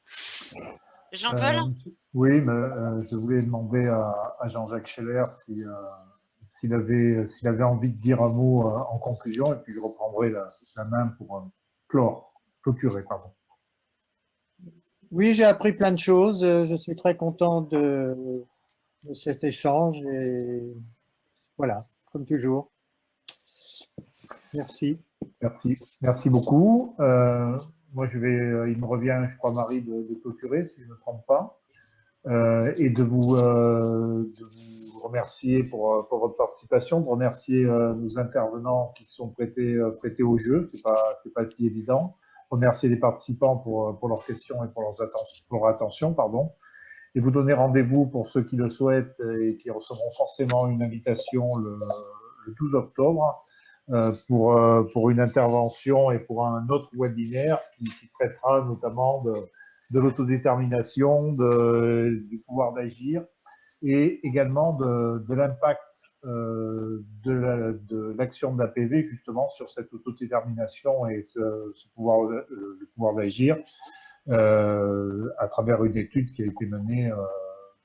Jean-Paul ? Oui, mais je voulais demander à Jean-Jacques Scheller s'il avait envie de dire un mot en conclusion, et puis je reprendrai la main pour clôturer. Pardon. Oui, j'ai appris plein de choses. Je suis très content de cet échange. Et voilà, comme toujours. Merci. Merci beaucoup. Moi, il me revient, je crois, Marie, de clôturer, si je ne me trompe pas, et de vous remercier pour votre participation, de remercier nos intervenants qui se sont prêtés au jeu. C'est pas si évident. Remercier les participants pour leurs questions et pour leur attention, et vous donner rendez-vous pour ceux qui le souhaitent et qui recevront forcément une invitation le 12 octobre pour une intervention et pour un autre webinaire qui traitera notamment de l'autodétermination, du pouvoir d'agir et également de l'impact de l'action de l'APV justement sur cette autodétermination et le pouvoir d'agir à travers une étude qui a été menée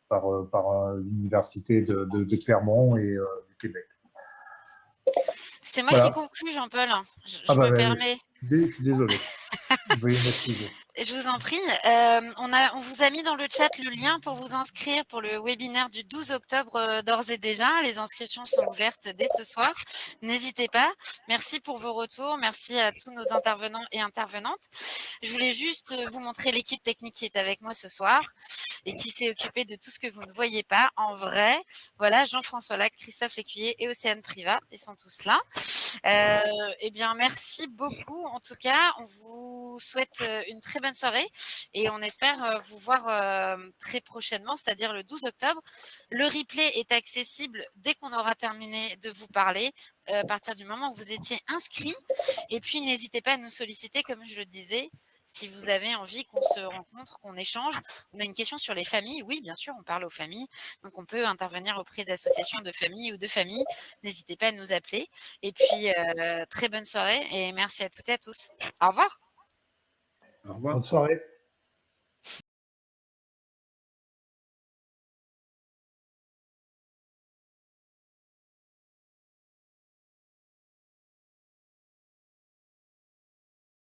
par l'université de Clermont et du Québec. C'est moi Voilà. qui conclue, Jean-Paul. Je Ah bah, me permets. Je suis désolé. Veuillez m'excuser. Je vous en prie. On vous a mis dans le chat le lien pour vous inscrire pour le webinaire du 12 octobre d'ores et déjà. Les inscriptions sont ouvertes dès ce soir. N'hésitez pas. Merci pour vos retours. Merci à tous nos intervenants et intervenantes. Je voulais juste vous montrer l'équipe technique qui est avec moi ce soir et qui s'est occupée de tout ce que vous ne voyez pas en vrai. Voilà, Jean-François Lac, Christophe Lécuyer et Océane Privat. Ils sont tous là. Eh bien, merci beaucoup. En tout cas, on vous souhaite une très bonne soirée et on espère vous voir très prochainement, c'est-à-dire le 12 octobre. Le replay est accessible dès qu'on aura terminé de vous parler, à partir du moment où vous étiez inscrit. Et puis, n'hésitez pas à nous solliciter, comme je le disais, si vous avez envie qu'on se rencontre, qu'on échange. On a une question sur les familles. Oui, bien sûr, on parle aux familles. Donc, on peut intervenir auprès d'associations de familles ou de familles. N'hésitez pas à nous appeler. Et puis, très bonne soirée et merci à toutes et à tous. Au revoir. Au revoir. Bonne soirée.